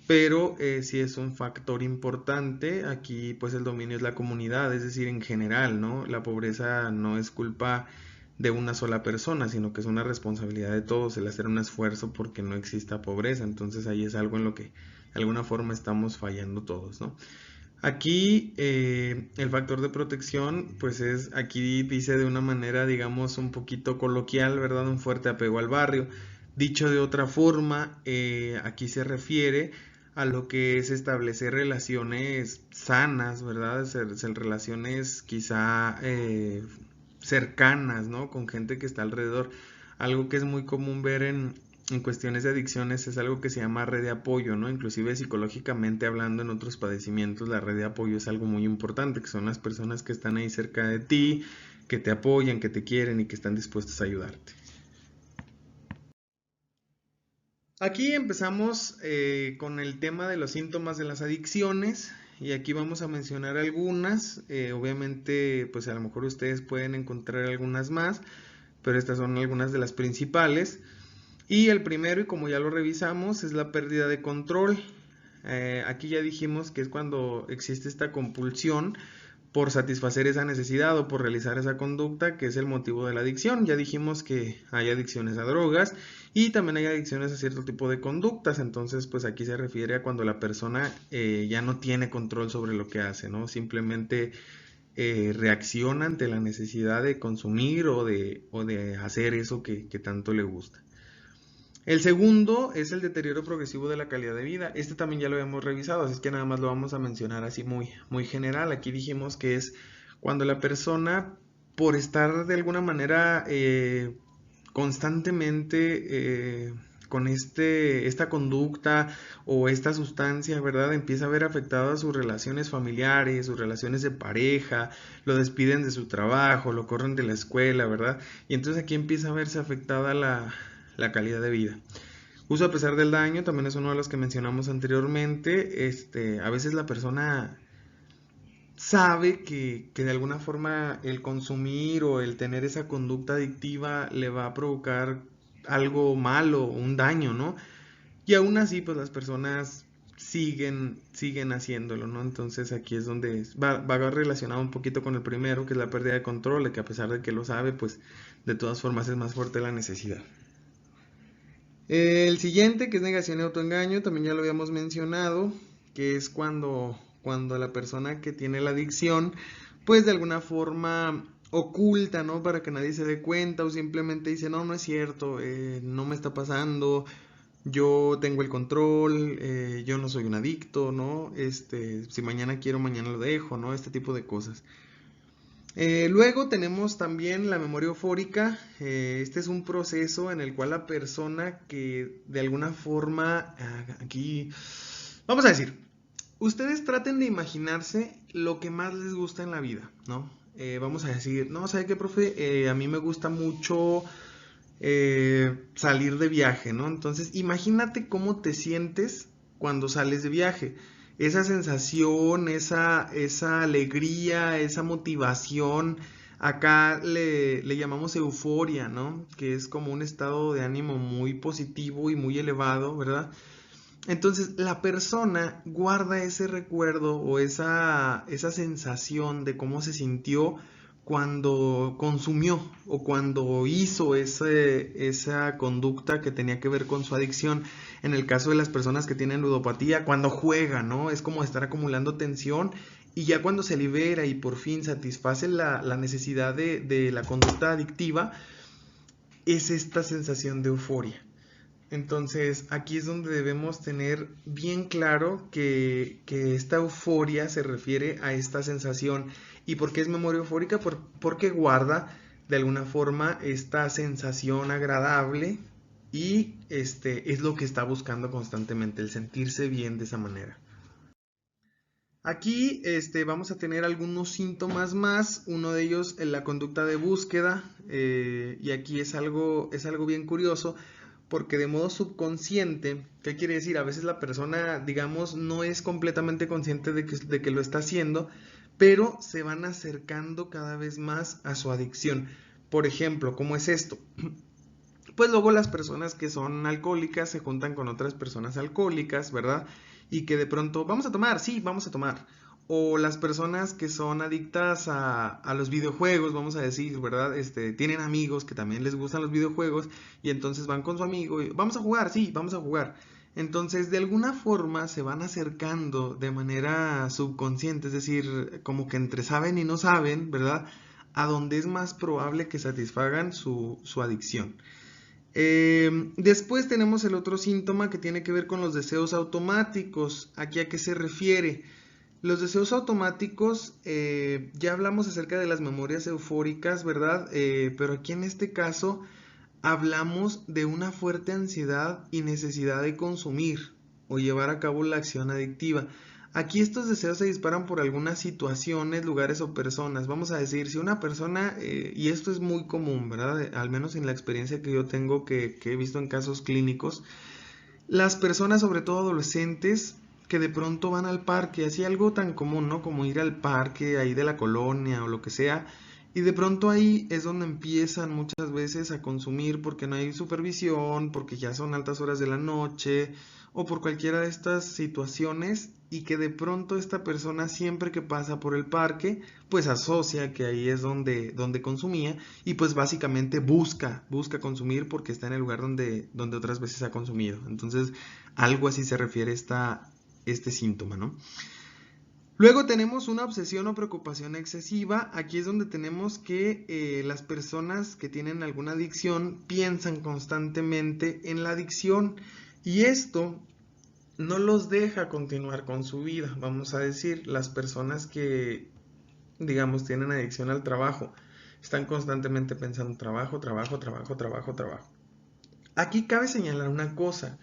Speaker 1: pero sí es un factor importante. Aquí pues el dominio es la comunidad, es decir, en general, ¿no? La pobreza no es culpa de una sola persona, sino que es una responsabilidad de todos el hacer un esfuerzo porque no exista pobreza. Entonces ahí es algo en lo que de alguna forma estamos fallando todos, ¿no? Aquí el factor de protección, pues es, aquí dice de una manera, digamos, un poquito coloquial, ¿verdad? Un fuerte apego al barrio. Dicho de otra forma, aquí se refiere a lo que es establecer relaciones sanas, ¿verdad? Relaciones quizá cercanas, ¿no? Con gente que está alrededor. Algo que es muy común ver en cuestiones de adicciones es algo que se llama red de apoyo, ¿no? Inclusive psicológicamente hablando en otros padecimientos, la red de apoyo es algo muy importante, que son las personas que están ahí cerca de ti, que te apoyan, que te quieren y que están dispuestas a ayudarte. Aquí empezamos con el tema de los síntomas de las adicciones y aquí vamos a mencionar algunas. Obviamente, pues a lo mejor ustedes pueden encontrar algunas más, pero estas son algunas de las principales. Y el primero, y como ya lo revisamos, es la pérdida de control. Aquí ya dijimos que es cuando existe esta compulsión por satisfacer esa necesidad o por realizar esa conducta que es el motivo de la adicción. Ya dijimos que hay adicciones a drogas y también hay adicciones a cierto tipo de conductas, entonces pues aquí se refiere a cuando la persona ya no tiene control sobre lo que hace, ¿no? Simplemente reacciona ante la necesidad de consumir o de hacer eso que tanto le gusta. El segundo es el deterioro progresivo de la calidad de vida. Este también ya lo habíamos revisado, así es que nada más lo vamos a mencionar así muy general. Aquí dijimos que es cuando la persona, por estar de alguna manera constantemente con esta conducta o esta sustancia, ¿verdad? Empieza a ver afectadas sus relaciones familiares, sus relaciones de pareja, lo despiden de su trabajo, lo corren de la escuela, ¿verdad? Y entonces aquí empieza a verse afectada la calidad de vida. Uso a pesar del daño también es uno de los que mencionamos anteriormente. A veces la persona sabe que de alguna forma el consumir o el tener esa conducta adictiva le va a provocar algo malo, un daño, ¿no? Y aún así, pues las personas siguen haciéndolo, ¿no? Entonces aquí es donde va relacionado un poquito con el primero, que es la pérdida de control, de que a pesar de que lo sabe, pues de todas formas es más fuerte la necesidad. El siguiente, que es negación y autoengaño, también ya lo habíamos mencionado, que es cuando la persona que tiene la adicción, pues de alguna forma oculta, ¿no? Para que nadie se dé cuenta o simplemente dice, no, no es cierto, no me está pasando, yo tengo el control, yo no soy un adicto, ¿no? Si mañana quiero, mañana lo dejo, ¿no? Este tipo de cosas. Luego tenemos también la memoria eufórica. Este es un proceso en el cual la persona que de alguna forma, aquí, vamos a decir, ustedes traten de imaginarse lo que más les gusta en la vida, ¿no? Vamos a decir, no, ¿sabe qué, profe? A mí me gusta mucho salir de viaje, ¿no? Entonces, imagínate cómo te sientes cuando sales de viaje. Esa sensación, esa alegría, esa motivación, acá le llamamos euforia, ¿no? Que es como un estado de ánimo muy positivo y muy elevado, ¿verdad? Entonces, la persona guarda ese recuerdo o esa sensación de cómo se sintió cuando consumió o cuando hizo esa conducta que tenía que ver con su adicción. En el caso de las personas que tienen ludopatía, cuando juega, ¿no? Es como estar acumulando tensión y ya cuando se libera y por fin satisface la necesidad de la conducta adictiva, es esta sensación de euforia. Entonces, aquí es donde debemos tener bien claro que esta euforia se refiere a esta sensación. ¿Y por qué es memoria eufórica? Porque guarda de alguna forma esta sensación agradable y es lo que está buscando constantemente, el sentirse bien de esa manera. Aquí vamos a tener algunos síntomas más, uno de ellos en la conducta de búsqueda, y aquí es algo bien curioso, porque de modo subconsciente, ¿qué quiere decir? A veces la persona, digamos, no es completamente consciente de que lo está haciendo, pero se van acercando cada vez más a su adicción. Por ejemplo, ¿cómo es esto? Pues luego las personas que son alcohólicas se juntan con otras personas alcohólicas, ¿verdad? Y que de pronto, vamos a tomar, sí, vamos a tomar. O las personas que son adictas a los videojuegos, vamos a decir, ¿verdad? Tienen amigos que también les gustan los videojuegos y entonces van con su amigo y vamos a jugar, sí, vamos a jugar. Entonces, de alguna forma se van acercando de manera subconsciente, es decir, como que entre saben y no saben, ¿verdad? A donde es más probable que satisfagan su adicción. Después tenemos el otro síntoma que tiene que ver con los deseos automáticos. ¿Aquí a qué se refiere? Los deseos automáticos, ya hablamos acerca de las memorias eufóricas, ¿verdad? Pero aquí en este caso hablamos de una fuerte ansiedad y necesidad de consumir o llevar a cabo la acción adictiva. Aquí estos deseos se disparan por algunas situaciones, lugares o personas. Vamos a decir, si una persona, y esto es muy común, ¿verdad? Al menos en la experiencia que yo tengo, que he visto en casos clínicos, las personas, sobre todo adolescentes, que de pronto van al parque, así algo tan común, ¿no? Como ir al parque ahí de la colonia o lo que sea, Y de pronto ahí es donde empiezan muchas veces a consumir porque no hay supervisión, porque ya son altas horas de la noche o por cualquiera de estas situaciones y que de pronto esta persona siempre que pasa por el parque pues asocia que ahí es donde consumía y pues básicamente busca consumir porque está en el lugar donde otras veces ha consumido. Entonces algo así se refiere este síntoma, ¿no? Luego tenemos una obsesión o preocupación excesiva. Aquí es donde tenemos que las personas que tienen alguna adicción piensan constantemente en la adicción y esto no los deja continuar con su vida. Vamos a decir, las personas que, digamos, tienen adicción al trabajo, están constantemente pensando trabajo, trabajo, trabajo, trabajo, trabajo. Aquí cabe señalar una cosa.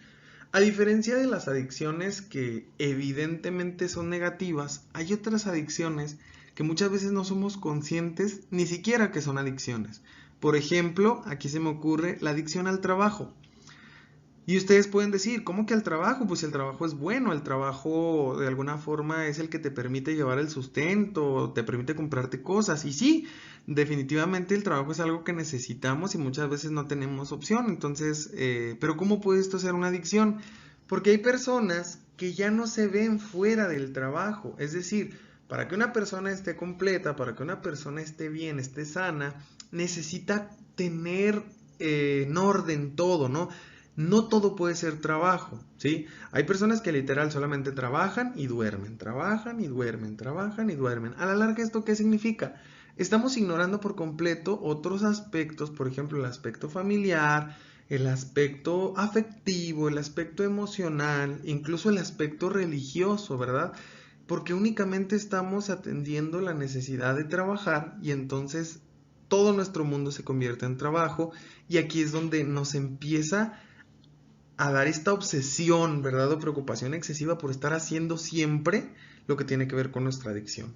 Speaker 1: A diferencia de las adicciones que evidentemente son negativas, hay otras adicciones que muchas veces no somos conscientes ni siquiera que son adicciones. Por ejemplo, aquí se me ocurre la adicción al trabajo. Y ustedes pueden decir, ¿cómo que al trabajo? Pues el trabajo es bueno, el trabajo de alguna forma es el que te permite llevar el sustento, te permite comprarte cosas. Y sí, definitivamente el trabajo es algo que necesitamos y muchas veces no tenemos opción. Entonces, pero ¿cómo puede esto ser una adicción? Porque hay personas que ya no se ven fuera del trabajo. Es decir, para que una persona esté completa, para que una persona esté bien, esté sana, necesita tener en orden todo, ¿no? No todo puede ser trabajo, ¿sí? Hay personas que literal solamente trabajan y duermen, trabajan y duermen, trabajan y duermen. A la larga, ¿esto qué significa? Estamos ignorando por completo otros aspectos, por ejemplo, el aspecto familiar, el aspecto afectivo, el aspecto emocional, incluso el aspecto religioso, ¿verdad? Porque únicamente estamos atendiendo la necesidad de trabajar y entonces todo nuestro mundo se convierte en trabajo y aquí es donde nos empieza a dar esta obsesión, ¿verdad? O preocupación excesiva por estar haciendo siempre lo que tiene que ver con nuestra adicción.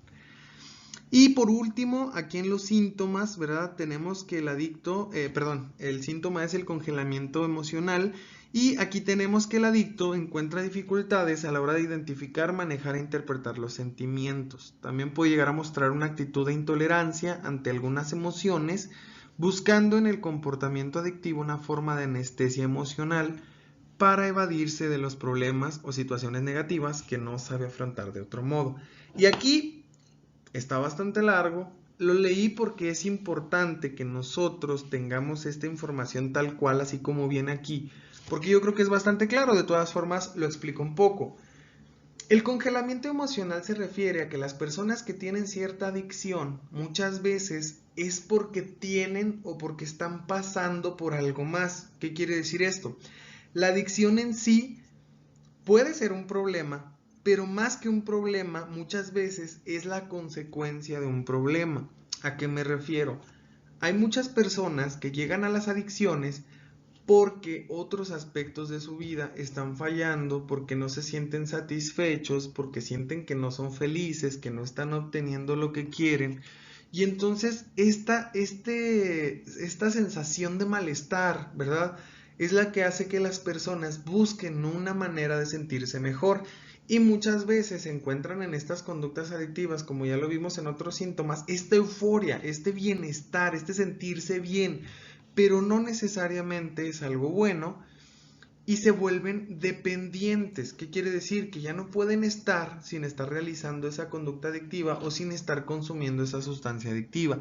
Speaker 1: Y por último, aquí en los síntomas, ¿verdad? Tenemos que el adicto, el síntoma es el congelamiento emocional y aquí tenemos que el adicto encuentra dificultades a la hora de identificar, manejar e interpretar los sentimientos. También puede llegar a mostrar una actitud de intolerancia ante algunas emociones, buscando en el comportamiento adictivo una forma de anestesia emocional para evadirse de los problemas o situaciones negativas que no sabe afrontar de otro modo. Y aquí está bastante largo, lo leí porque es importante que nosotros tengamos esta información tal cual, así como viene aquí, porque yo creo que es bastante claro, de todas formas lo explico un poco. El congelamiento emocional se refiere a que las personas que tienen cierta adicción muchas veces es porque tienen o porque están pasando por algo más. ¿Qué quiere decir esto? La adicción en sí puede ser un problema, pero más que un problema, muchas veces es la consecuencia de un problema. ¿A qué me refiero? Hay muchas personas que llegan a las adicciones porque otros aspectos de su vida están fallando, porque no se sienten satisfechos, porque sienten que no son felices, que no están obteniendo lo que quieren. Y entonces esta sensación de malestar, ¿verdad? Es la que hace que las personas busquen una manera de sentirse mejor. Y muchas veces se encuentran en estas conductas adictivas, como ya lo vimos en otros síntomas, esta euforia, este bienestar, este sentirse bien, pero no necesariamente es algo bueno y se vuelven dependientes. ¿Qué quiere decir? Que ya no pueden estar sin estar realizando esa conducta adictiva o sin estar consumiendo esa sustancia adictiva.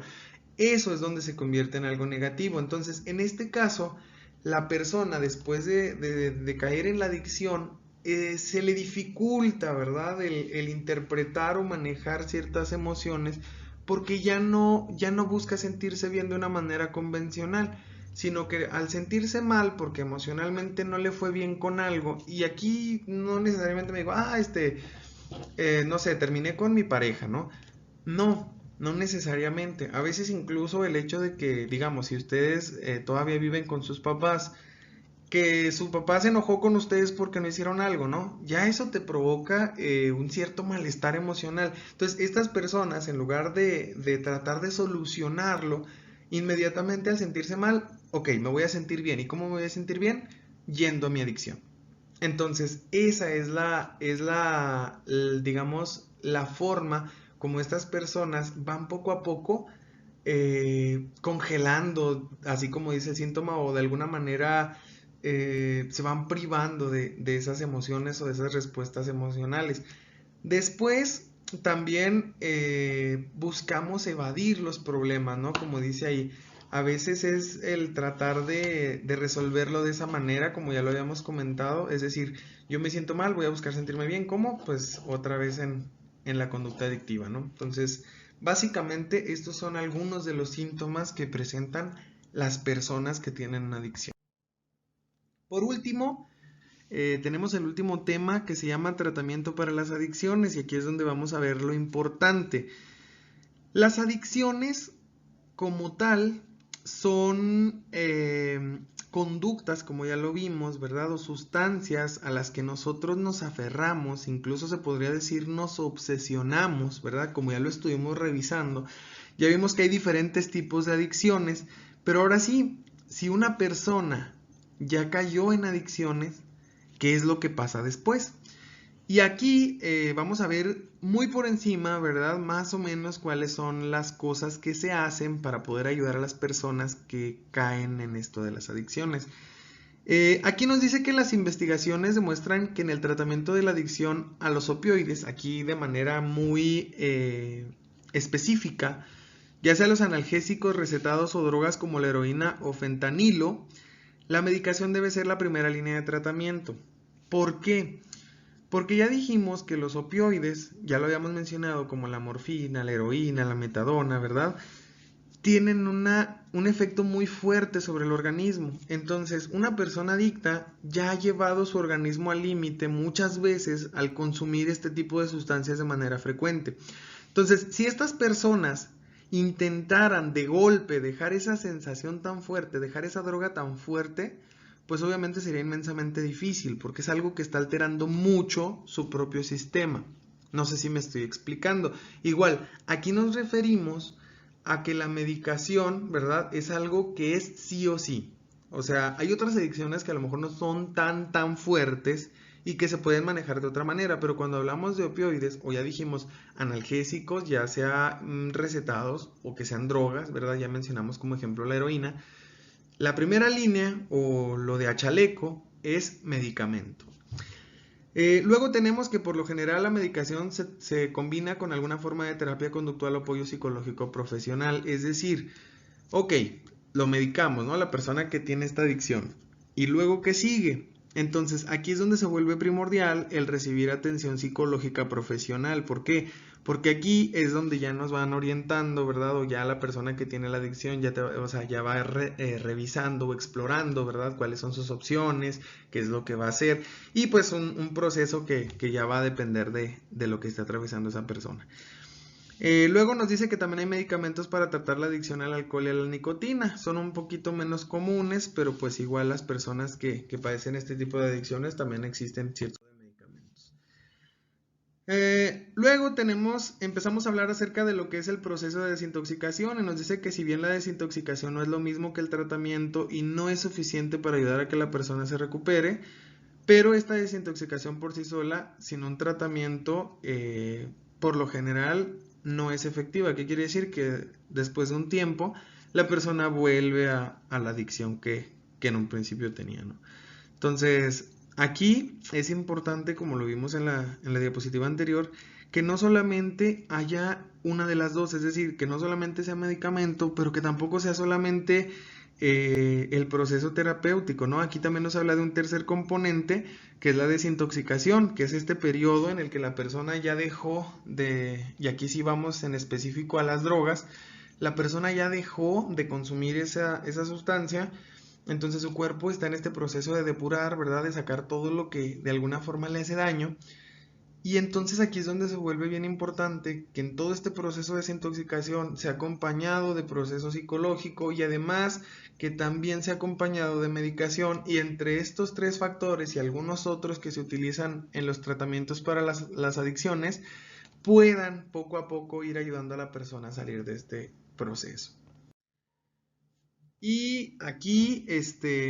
Speaker 1: Eso es donde se convierte en algo negativo. Entonces, en este caso, la persona después de caer en la adicción, se le dificulta, ¿verdad? El interpretar o manejar ciertas emociones porque ya no busca sentirse bien de una manera convencional, sino que al sentirse mal porque emocionalmente no le fue bien con algo, y aquí no necesariamente me digo, no sé, terminé con mi pareja, ¿no? No necesariamente. A veces incluso el hecho de que, digamos, si ustedes todavía viven con sus papás, que su papá se enojó con ustedes porque no hicieron algo, ¿no? Ya eso te provoca un cierto malestar emocional. Entonces, estas personas, en lugar de tratar de solucionarlo, inmediatamente al sentirse mal, ok, me voy a sentir bien. ¿Y cómo me voy a sentir bien? Yendo a mi adicción. Entonces, esa digamos, la forma como estas personas van poco a poco congelando, así como dice el síntoma, o de alguna manera se van privando de esas emociones o de esas respuestas emocionales. Después también buscamos evadir los problemas, ¿no? Como dice ahí, a veces es el tratar de resolverlo de esa manera, como ya lo habíamos comentado, es decir, yo me siento mal, voy a buscar sentirme bien, ¿cómo? Pues otra vez en la conducta adictiva, ¿no? Entonces, básicamente estos son algunos de los síntomas que presentan las personas que tienen una adicción. Por último, tenemos el último tema que se llama tratamiento para las adicciones y aquí es donde vamos a ver lo importante. Las adicciones como tal son conductas, como ya lo vimos, ¿verdad? O sustancias a las que nosotros nos aferramos, incluso se podría decir nos obsesionamos, ¿verdad? Como ya lo estuvimos revisando. Ya vimos que hay diferentes tipos de adicciones, pero ahora sí, si una persona ya cayó en adicciones, ¿qué es lo que pasa después? Y aquí vamos a ver muy por encima, ¿verdad? Más o menos cuáles son las cosas que se hacen para poder ayudar a las personas que caen en esto de las adicciones. Aquí nos dice que las investigaciones demuestran que en el tratamiento de la adicción a los opioides, aquí de manera muy específica, ya sea los analgésicos recetados o drogas como la heroína o fentanilo, la medicación debe ser la primera línea de tratamiento. ¿Por qué? Porque ya dijimos que los opioides, ya lo habíamos mencionado como la morfina, la heroína, la metadona, ¿verdad? Tienen un efecto muy fuerte sobre el organismo. Entonces, una persona adicta ya ha llevado su organismo al límite muchas veces al consumir este tipo de sustancias de manera frecuente. Entonces, si estas personas intentaran de golpe dejar esa sensación tan fuerte, dejar esa droga tan fuerte, pues obviamente sería inmensamente difícil, porque es algo que está alterando mucho su propio sistema. No sé si me estoy explicando. Igual, aquí nos referimos a que la medicación, ¿verdad? Es algo que es sí o sí. O sea, hay otras adicciones que a lo mejor no son tan fuertes y que se pueden manejar de otra manera, pero cuando hablamos de opioides, o ya dijimos analgésicos, ya sea recetados o que sean drogas, ¿verdad? Ya mencionamos como ejemplo la heroína. La primera línea, o lo de a chaleco, es medicamento. Luego tenemos que por lo general la medicación se combina con alguna forma de terapia conductual o apoyo psicológico profesional. Es decir, ok, lo medicamos, ¿no? La persona que tiene esta adicción. ¿Y luego qué sigue? Entonces, aquí es donde se vuelve primordial el recibir atención psicológica profesional. ¿Por qué? Porque aquí es donde ya nos van orientando, ¿verdad? O ya la persona que tiene la adicción o sea, ya va revisando o explorando, ¿verdad? Cuáles son sus opciones, qué es lo que va a hacer. Y pues un proceso que ya va a depender de lo que está atravesando esa persona. Luego nos dice que también hay medicamentos para tratar la adicción al alcohol y a la nicotina. Son un poquito menos comunes, pero pues igual las personas que padecen este tipo de adicciones también existen ciertos medicamentos. Luego empezamos a hablar acerca de lo que es el proceso de desintoxicación y nos dice que si bien la desintoxicación no es lo mismo que el tratamiento y no es suficiente para ayudar a que la persona se recupere, pero esta desintoxicación por sí sola, sin un tratamiento, por lo general no es efectiva. ¿Qué quiere decir? Que después de un tiempo la persona vuelve a la adicción que en un principio tenía, ¿no? Entonces, aquí es importante, como lo vimos en la diapositiva anterior, que no solamente haya una de las dos, es decir, que no solamente sea medicamento, pero que tampoco sea solamente el proceso terapéutico, ¿no? Aquí también nos habla de un tercer componente, que es la desintoxicación, que es este periodo en el que la persona ya dejó y aquí sí vamos en específico a las drogas, la persona ya dejó de consumir esa sustancia. Entonces su cuerpo está en este proceso de depurar, ¿verdad? De sacar todo lo que de alguna forma le hace daño. Y entonces aquí es donde se vuelve bien importante que en todo este proceso de desintoxicación sea acompañado de proceso psicológico y además que también sea acompañado de medicación, y entre estos tres factores y algunos otros que se utilizan en los tratamientos para las adicciones puedan poco a poco ir ayudando a la persona a salir de este proceso. Y aquí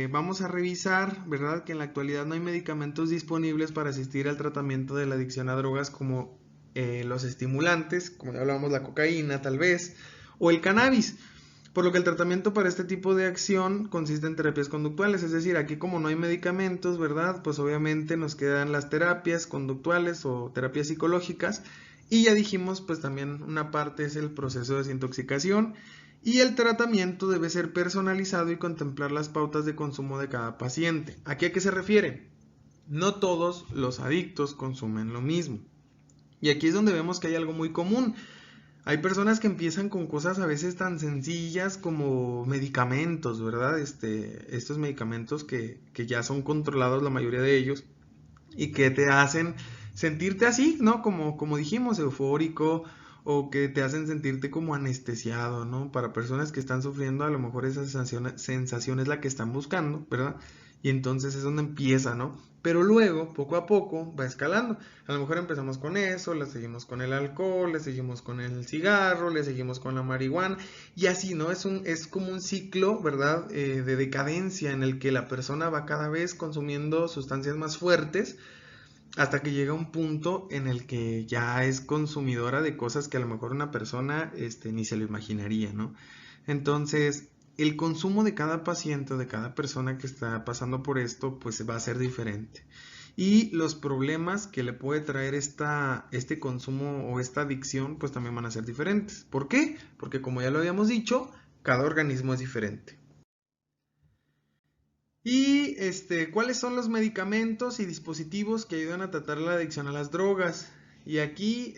Speaker 1: vamos a revisar, ¿verdad? Que en la actualidad no hay medicamentos disponibles para asistir al tratamiento de la adicción a drogas como los estimulantes, como ya hablábamos, la cocaína tal vez, o el cannabis. Por lo que el tratamiento para este tipo de acción consiste en terapias conductuales, es decir, aquí como no hay medicamentos, ¿verdad? Pues obviamente nos quedan las terapias conductuales o terapias psicológicas, y ya dijimos, pues también una parte es el proceso de desintoxicación, y el tratamiento debe ser personalizado y contemplar las pautas de consumo de cada paciente. ¿Aquí a qué se refiere? No todos los adictos consumen lo mismo. Y aquí es donde vemos que hay algo muy común. Hay personas que empiezan con cosas a veces tan sencillas como medicamentos, ¿verdad? Estos medicamentos que ya son controlados, la mayoría de ellos, y que te hacen sentirte así, ¿no? Como dijimos, eufórico, o que te hacen sentirte como anestesiado, ¿no? Para personas que están sufriendo, a lo mejor esa sensación es la que están buscando, ¿verdad? Y entonces es donde empieza, ¿no? Pero luego, poco a poco, va escalando. A lo mejor empezamos con eso, le seguimos con el alcohol, le seguimos con el cigarro, le seguimos con la marihuana, y así, ¿no? Es como un ciclo, ¿verdad? De decadencia en el que la persona va cada vez consumiendo sustancias más fuertes, hasta que llega un punto en el que ya es consumidora de cosas que a lo mejor una persona ni se lo imaginaría, ¿no? Entonces, el consumo de cada paciente o de cada persona que está pasando por esto, pues va a ser diferente. Y los problemas que le puede traer este consumo o esta adicción, pues también van a ser diferentes. ¿Por qué? Porque como ya lo habíamos dicho, cada organismo es diferente. Y ¿cuáles son los medicamentos y dispositivos que ayudan a tratar la adicción a las drogas? Y aquí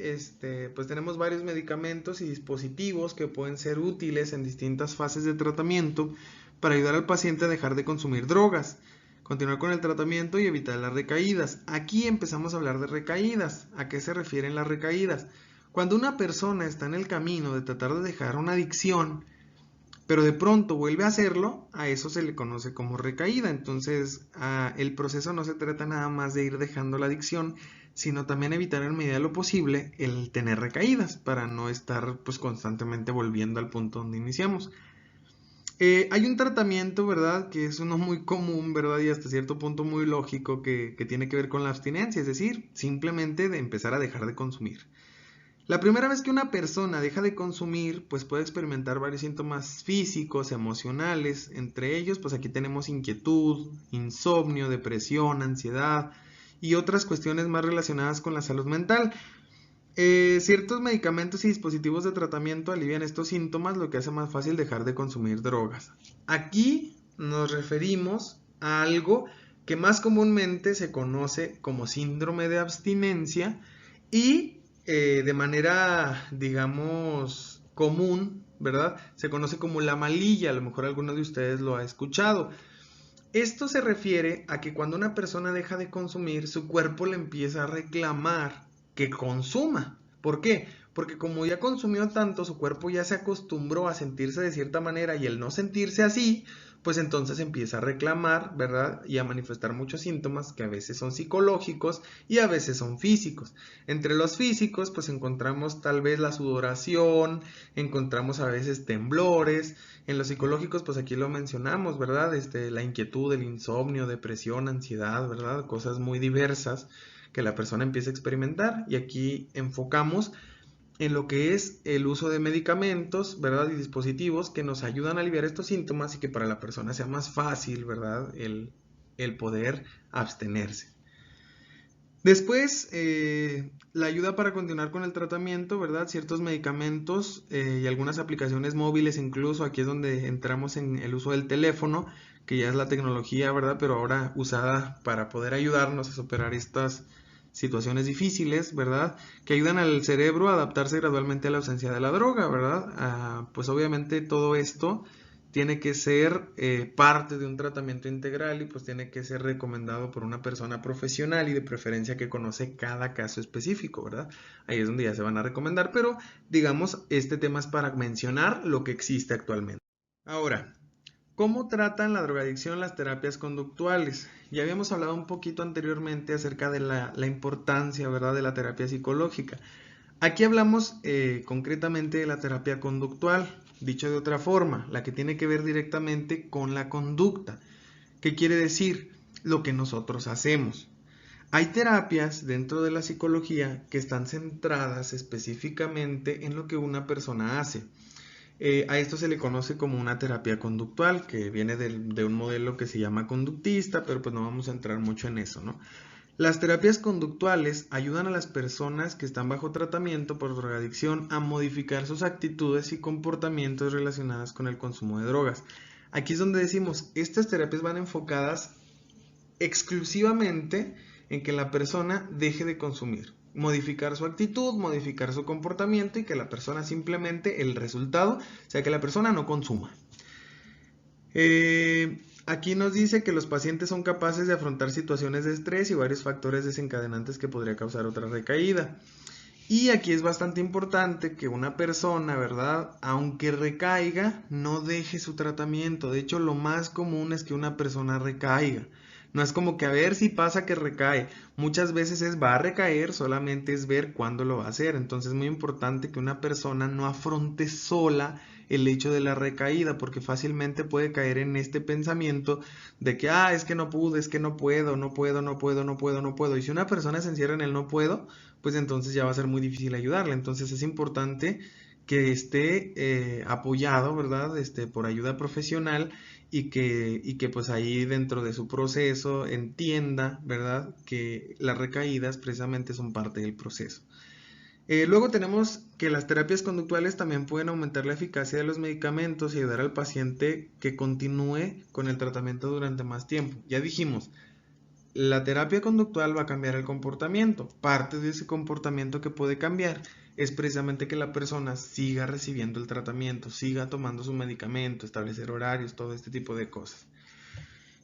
Speaker 1: pues tenemos varios medicamentos y dispositivos que pueden ser útiles en distintas fases de tratamiento para ayudar al paciente a dejar de consumir drogas, continuar con el tratamiento y evitar las recaídas. Aquí empezamos a hablar de recaídas. ¿A qué se refieren las recaídas? Cuando una persona está en el camino de tratar de dejar una adicción, pero de pronto vuelve a hacerlo, a eso se le conoce como recaída. Entonces, el proceso no se trata nada más de ir dejando la adicción, sino también evitar en medida de lo posible el tener recaídas para no estar pues constantemente volviendo al punto donde iniciamos. Hay un tratamiento, ¿verdad? Que es uno muy común, ¿verdad? Y hasta cierto punto muy lógico que tiene que ver con la abstinencia, es decir, simplemente de empezar a dejar de consumir. La primera vez que una persona deja de consumir, pues puede experimentar varios síntomas físicos, emocionales. Entre ellos, pues aquí tenemos inquietud, insomnio, depresión, ansiedad y otras cuestiones más relacionadas con la salud mental. Ciertos medicamentos y dispositivos de tratamiento alivian estos síntomas, lo que hace más fácil dejar de consumir drogas. Aquí nos referimos a algo que más comúnmente se conoce como síndrome de abstinencia y de manera, digamos, común, ¿verdad? Se conoce como la malilla, a lo mejor alguno de ustedes lo ha escuchado. Esto se refiere a que cuando una persona deja de consumir, su cuerpo le empieza a reclamar que consuma. ¿Por qué? Porque como ya consumió tanto, su cuerpo ya se acostumbró a sentirse de cierta manera, y el no sentirse así, pues entonces empieza a reclamar, ¿verdad? Y a manifestar muchos síntomas que a veces son psicológicos y a veces son físicos. Entre los físicos, pues encontramos tal vez la sudoración, encontramos a veces temblores. En los psicológicos, pues aquí lo mencionamos, ¿verdad? La inquietud, el insomnio, depresión, ansiedad, ¿verdad? Cosas muy diversas que la persona empieza a experimentar, y aquí enfocamos en lo que es el uso de medicamentos, ¿verdad? Y dispositivos que nos ayudan a aliviar estos síntomas y que para la persona sea más fácil, ¿verdad? El poder abstenerse. Después, la ayuda para continuar con el tratamiento, ¿verdad? Ciertos medicamentos y algunas aplicaciones móviles, incluso aquí es donde entramos en el uso del teléfono, que ya es la tecnología, ¿verdad? Pero ahora usada para poder ayudarnos a superar estas situaciones difíciles, ¿verdad? Que ayudan al cerebro a adaptarse gradualmente a la ausencia de la droga, ¿verdad? Pues obviamente todo esto tiene que ser parte de un tratamiento integral, y pues tiene que ser recomendado por una persona profesional y de preferencia que conoce cada caso específico, ¿verdad? Ahí es donde ya se van a recomendar, pero digamos, este tema es para mencionar lo que existe actualmente. Ahora, ¿cómo tratan la drogadicción las terapias conductuales? Ya habíamos hablado un poquito anteriormente acerca de la importancia, ¿verdad?, de la terapia psicológica. Aquí hablamos concretamente de la terapia conductual, dicho de otra forma, la que tiene que ver directamente con la conducta. ¿Qué quiere decir? Lo que nosotros hacemos. Hay terapias dentro de la psicología que están centradas específicamente en lo que una persona hace. A esto se le conoce como una terapia conductual, que viene de un modelo que se llama conductista, pero pues no vamos a entrar mucho en eso, ¿no? Las terapias conductuales ayudan a las personas que están bajo tratamiento por drogadicción a modificar sus actitudes y comportamientos relacionados con el consumo de drogas. Aquí es donde decimos, estas terapias van enfocadas exclusivamente en que la persona deje de consumir, modificar su actitud, modificar su comportamiento y que la persona simplemente, el resultado, sea que la persona no consuma. Aquí nos dice que los pacientes son capaces de afrontar situaciones de estrés y varios factores desencadenantes que podría causar otra recaída. Y aquí es bastante importante que una persona, ¿verdad? Aunque recaiga, no deje su tratamiento. De hecho, lo más común es que una persona recaiga. No es como que a ver si pasa que recae. Muchas veces va a recaer, solamente es ver cuándo lo va a hacer. Entonces es muy importante que una persona no afronte sola el hecho de la recaída, porque fácilmente puede caer en este pensamiento de que, es que no pude, es que no puedo, no puedo, no puedo, no puedo, no puedo. Y si una persona se encierra en el no puedo, pues entonces ya va a ser muy difícil ayudarle. Entonces es importante que esté apoyado, ¿verdad? Por ayuda profesional y que pues ahí dentro de su proceso entienda, ¿verdad? Que las recaídas precisamente son parte del proceso. Luego tenemos que las terapias conductuales también pueden aumentar la eficacia de los medicamentos y ayudar al paciente que continúe con el tratamiento durante más tiempo. Ya dijimos, la terapia conductual va a cambiar el comportamiento. Parte de ese comportamiento que puede cambiar es precisamente que la persona siga recibiendo el tratamiento, siga tomando su medicamento, establecer horarios, todo este tipo de cosas.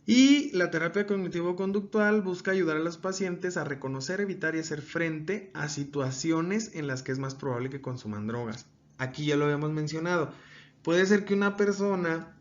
Speaker 1: Y la terapia cognitivo-conductual busca ayudar a los pacientes a reconocer, evitar y hacer frente a situaciones en las que es más probable que consuman drogas. Aquí ya lo habíamos mencionado. Puede ser que una persona,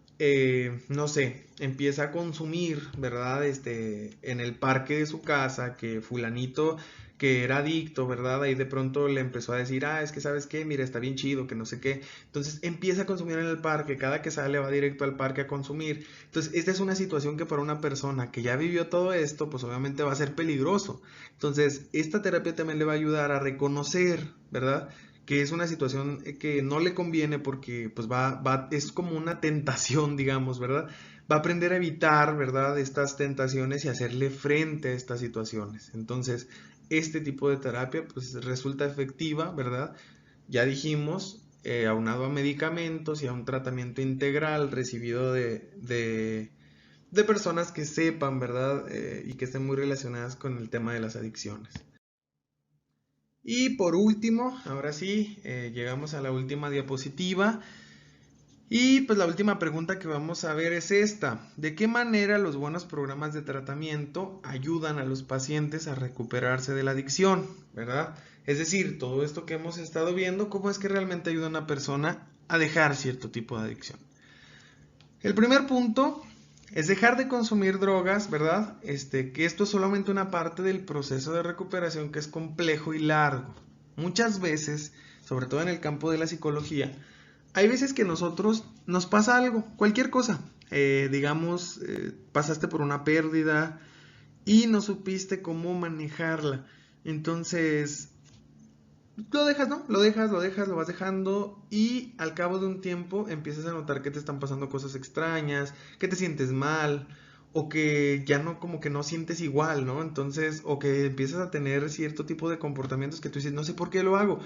Speaker 1: no sé, empieza a consumir, ¿verdad? En el parque de su casa, que fulanito que era adicto, ¿verdad? Ahí de pronto le empezó a decir, es que sabes qué, mira, está bien chido, que no sé qué. Entonces empieza a consumir en el parque, cada que sale va directo al parque a consumir. Entonces esta es una situación que para una persona que ya vivió todo esto, pues obviamente va a ser peligroso. Entonces esta terapia también le va a ayudar a reconocer, ¿verdad? Que es una situación que no le conviene porque pues es como una tentación, digamos, ¿verdad? Va a aprender a evitar, ¿verdad? Estas tentaciones y hacerle frente a estas situaciones. Entonces, este tipo de terapia pues resulta efectiva, ¿verdad? Ya dijimos, aunado a medicamentos y a un tratamiento integral recibido de personas que sepan, ¿verdad? Y que estén muy relacionadas con el tema de las adicciones. Y por último, ahora sí, llegamos a la última diapositiva. Y pues la última pregunta que vamos a ver es esta. ¿De qué manera los buenos programas de tratamiento ayudan a los pacientes a recuperarse de la adicción? ¿Verdad? Es decir, todo esto que hemos estado viendo, ¿cómo es que realmente ayuda a una persona a dejar cierto tipo de adicción? El primer punto es dejar de consumir drogas, ¿verdad? Que esto es solamente una parte del proceso de recuperación que es complejo y largo. Muchas veces, sobre todo en el campo de la psicología, hay veces que nosotros nos pasa algo, cualquier cosa. Digamos, pasaste por una pérdida y no supiste cómo manejarla. Entonces, lo dejas, ¿no? Lo vas dejando y al cabo de un tiempo empiezas a notar que te están pasando cosas extrañas, que te sientes mal o que ya no, como que no sientes igual, ¿no? Entonces, o que empiezas a tener cierto tipo de comportamientos que tú dices, no sé por qué lo hago.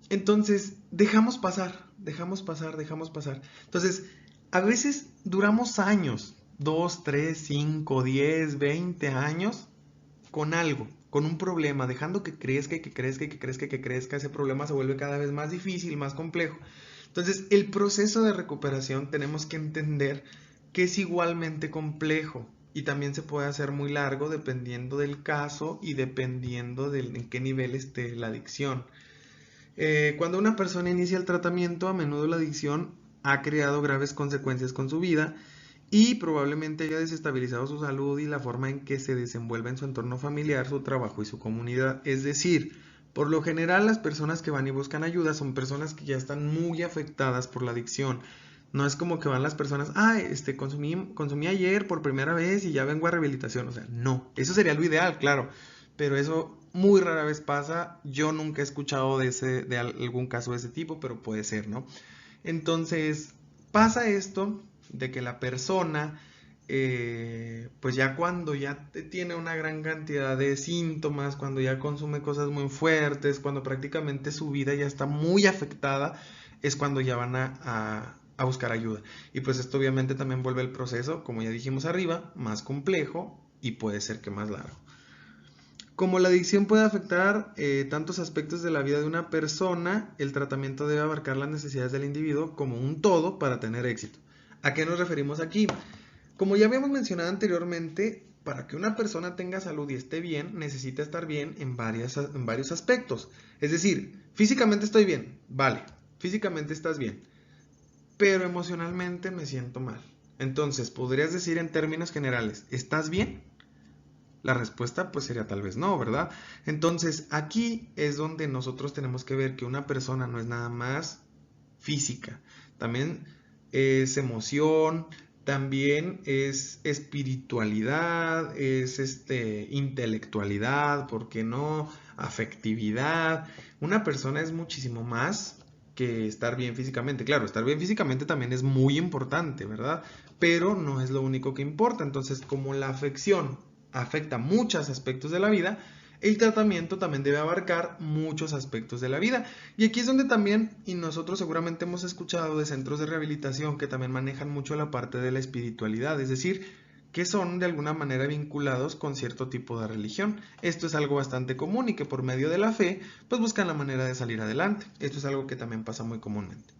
Speaker 1: Entonces, dejamos pasar, dejamos pasar, dejamos pasar. Entonces, a veces duramos años, 2, 3, 5, 10, 20 años con algo, con un problema, dejando que crezca y que crezca y que crezca y que crezca, ese problema se vuelve cada vez más difícil, más complejo. Entonces, el proceso de recuperación tenemos que entender que es igualmente complejo y también se puede hacer muy largo dependiendo del caso y dependiendo de en qué nivel esté la adicción. Cuando una persona inicia el tratamiento, a menudo la adicción ha creado graves consecuencias con su vida y probablemente haya desestabilizado su salud y la forma en que se desenvuelve en su entorno familiar, su trabajo y su comunidad. Es decir, por lo general las personas que van y buscan ayuda son personas que ya están muy afectadas por la adicción. No es como que van las personas, consumí ayer por primera vez y ya vengo a rehabilitación. O sea, no, eso sería lo ideal, claro, pero eso muy rara vez pasa. Yo nunca he escuchado de algún caso de ese tipo, pero puede ser, ¿no? Entonces, pasa esto de que la persona, pues ya cuando ya tiene una gran cantidad de síntomas, cuando ya consume cosas muy fuertes, cuando prácticamente su vida ya está muy afectada, es cuando ya van a buscar ayuda. Y pues esto obviamente también vuelve el proceso, como ya dijimos arriba, más complejo y puede ser que más largo. Como la adicción puede afectar tantos aspectos de la vida de una persona, el tratamiento debe abarcar las necesidades del individuo como un todo para tener éxito. ¿A qué nos referimos aquí? Como ya habíamos mencionado anteriormente, para que una persona tenga salud y esté bien, necesita estar bien en varios aspectos. Es decir, físicamente estoy bien, vale, físicamente estás bien, pero emocionalmente me siento mal. Entonces, podrías decir en términos generales, ¿estás bien? La respuesta pues sería tal vez no, ¿verdad? Entonces aquí es donde nosotros tenemos que ver que una persona no es nada más física, también es emoción, también es espiritualidad, es intelectualidad, ¿por qué no? Afectividad. Una persona es muchísimo más que estar bien físicamente. Claro, estar bien físicamente también es muy importante, ¿verdad? Pero no es lo único que importa. Entonces, como la afección afecta muchos aspectos de la vida, el tratamiento también debe abarcar muchos aspectos de la vida. Y aquí es donde también, y nosotros seguramente hemos escuchado de centros de rehabilitación que también manejan mucho la parte de la espiritualidad, es decir, que son de alguna manera vinculados con cierto tipo de religión. Esto es algo bastante común y que por medio de la fe, pues buscan la manera de salir adelante. Esto es algo que también pasa muy comúnmente.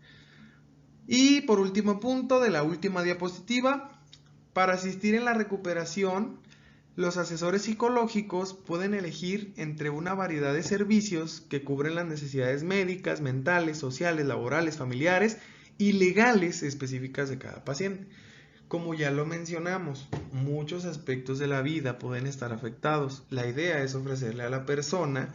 Speaker 1: Y por último punto de la última diapositiva, para asistir en la recuperación, los asesores psicológicos pueden elegir entre una variedad de servicios que cubren las necesidades médicas, mentales, sociales, laborales, familiares y legales específicas de cada paciente. Como ya lo mencionamos, muchos aspectos de la vida pueden estar afectados. La idea es ofrecerle a la persona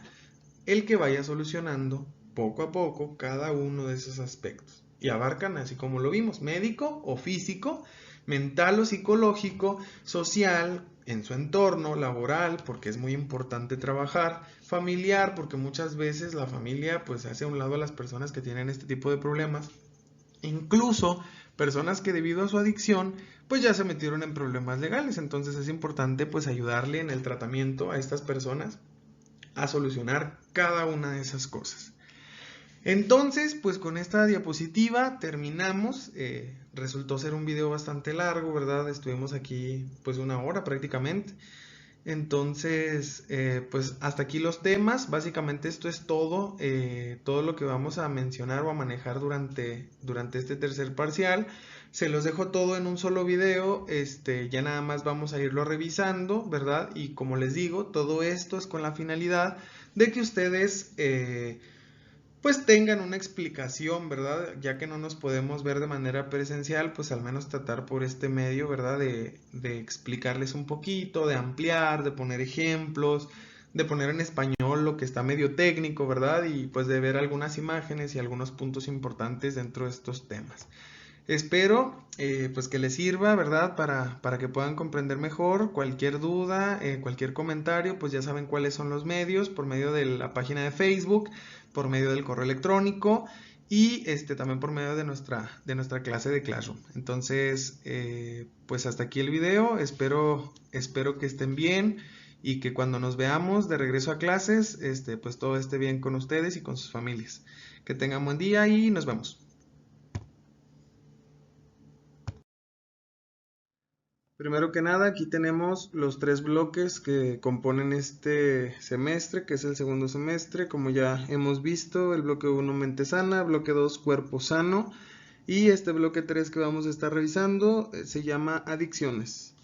Speaker 1: el que vaya solucionando poco a poco cada uno de esos aspectos. Y abarcan, así como lo vimos, médico o físico, mental o psicológico, social, en su entorno, laboral, porque es muy importante trabajar, familiar, porque muchas veces la familia pues hace a un lado a las personas que tienen este tipo de problemas, incluso personas que debido a su adicción pues ya se metieron en problemas legales. Entonces es importante pues ayudarle en el tratamiento a estas personas a solucionar cada una de esas cosas. Entonces, pues con esta diapositiva terminamos. Resultó ser un video bastante largo, ¿verdad? Estuvimos aquí pues una hora prácticamente. Entonces, pues hasta aquí los temas. Básicamente esto es todo, todo lo que vamos a mencionar o a manejar durante este tercer parcial. Se los dejo todo en un solo video, ya nada más vamos a irlo revisando, ¿verdad? Y como les digo, todo esto es con la finalidad de que ustedes pues tengan una explicación, ¿verdad? Ya que no nos podemos ver de manera presencial, pues al menos tratar por este medio, ¿verdad? De explicarles un poquito, de ampliar, de poner ejemplos, de poner en español lo que está medio técnico, ¿verdad? Y pues de ver algunas imágenes y algunos puntos importantes dentro de estos temas. Espero pues que les sirva, ¿verdad? Para que puedan comprender mejor. Cualquier duda, cualquier comentario, pues ya saben cuáles son los medios, por medio de la página de Facebook, por medio del correo electrónico y también por medio de nuestra clase de Classroom. Entonces, pues hasta aquí el video. Espero que estén bien y que cuando nos veamos de regreso a clases, pues todo esté bien con ustedes y con sus familias. Que tengan buen día y nos vemos. Primero que nada, aquí tenemos los 3 bloques que componen este semestre, que es el segundo semestre. Como ya hemos visto, el bloque 1, mente sana, bloque 2, cuerpo sano, y este bloque 3 que vamos a estar revisando se llama adicciones.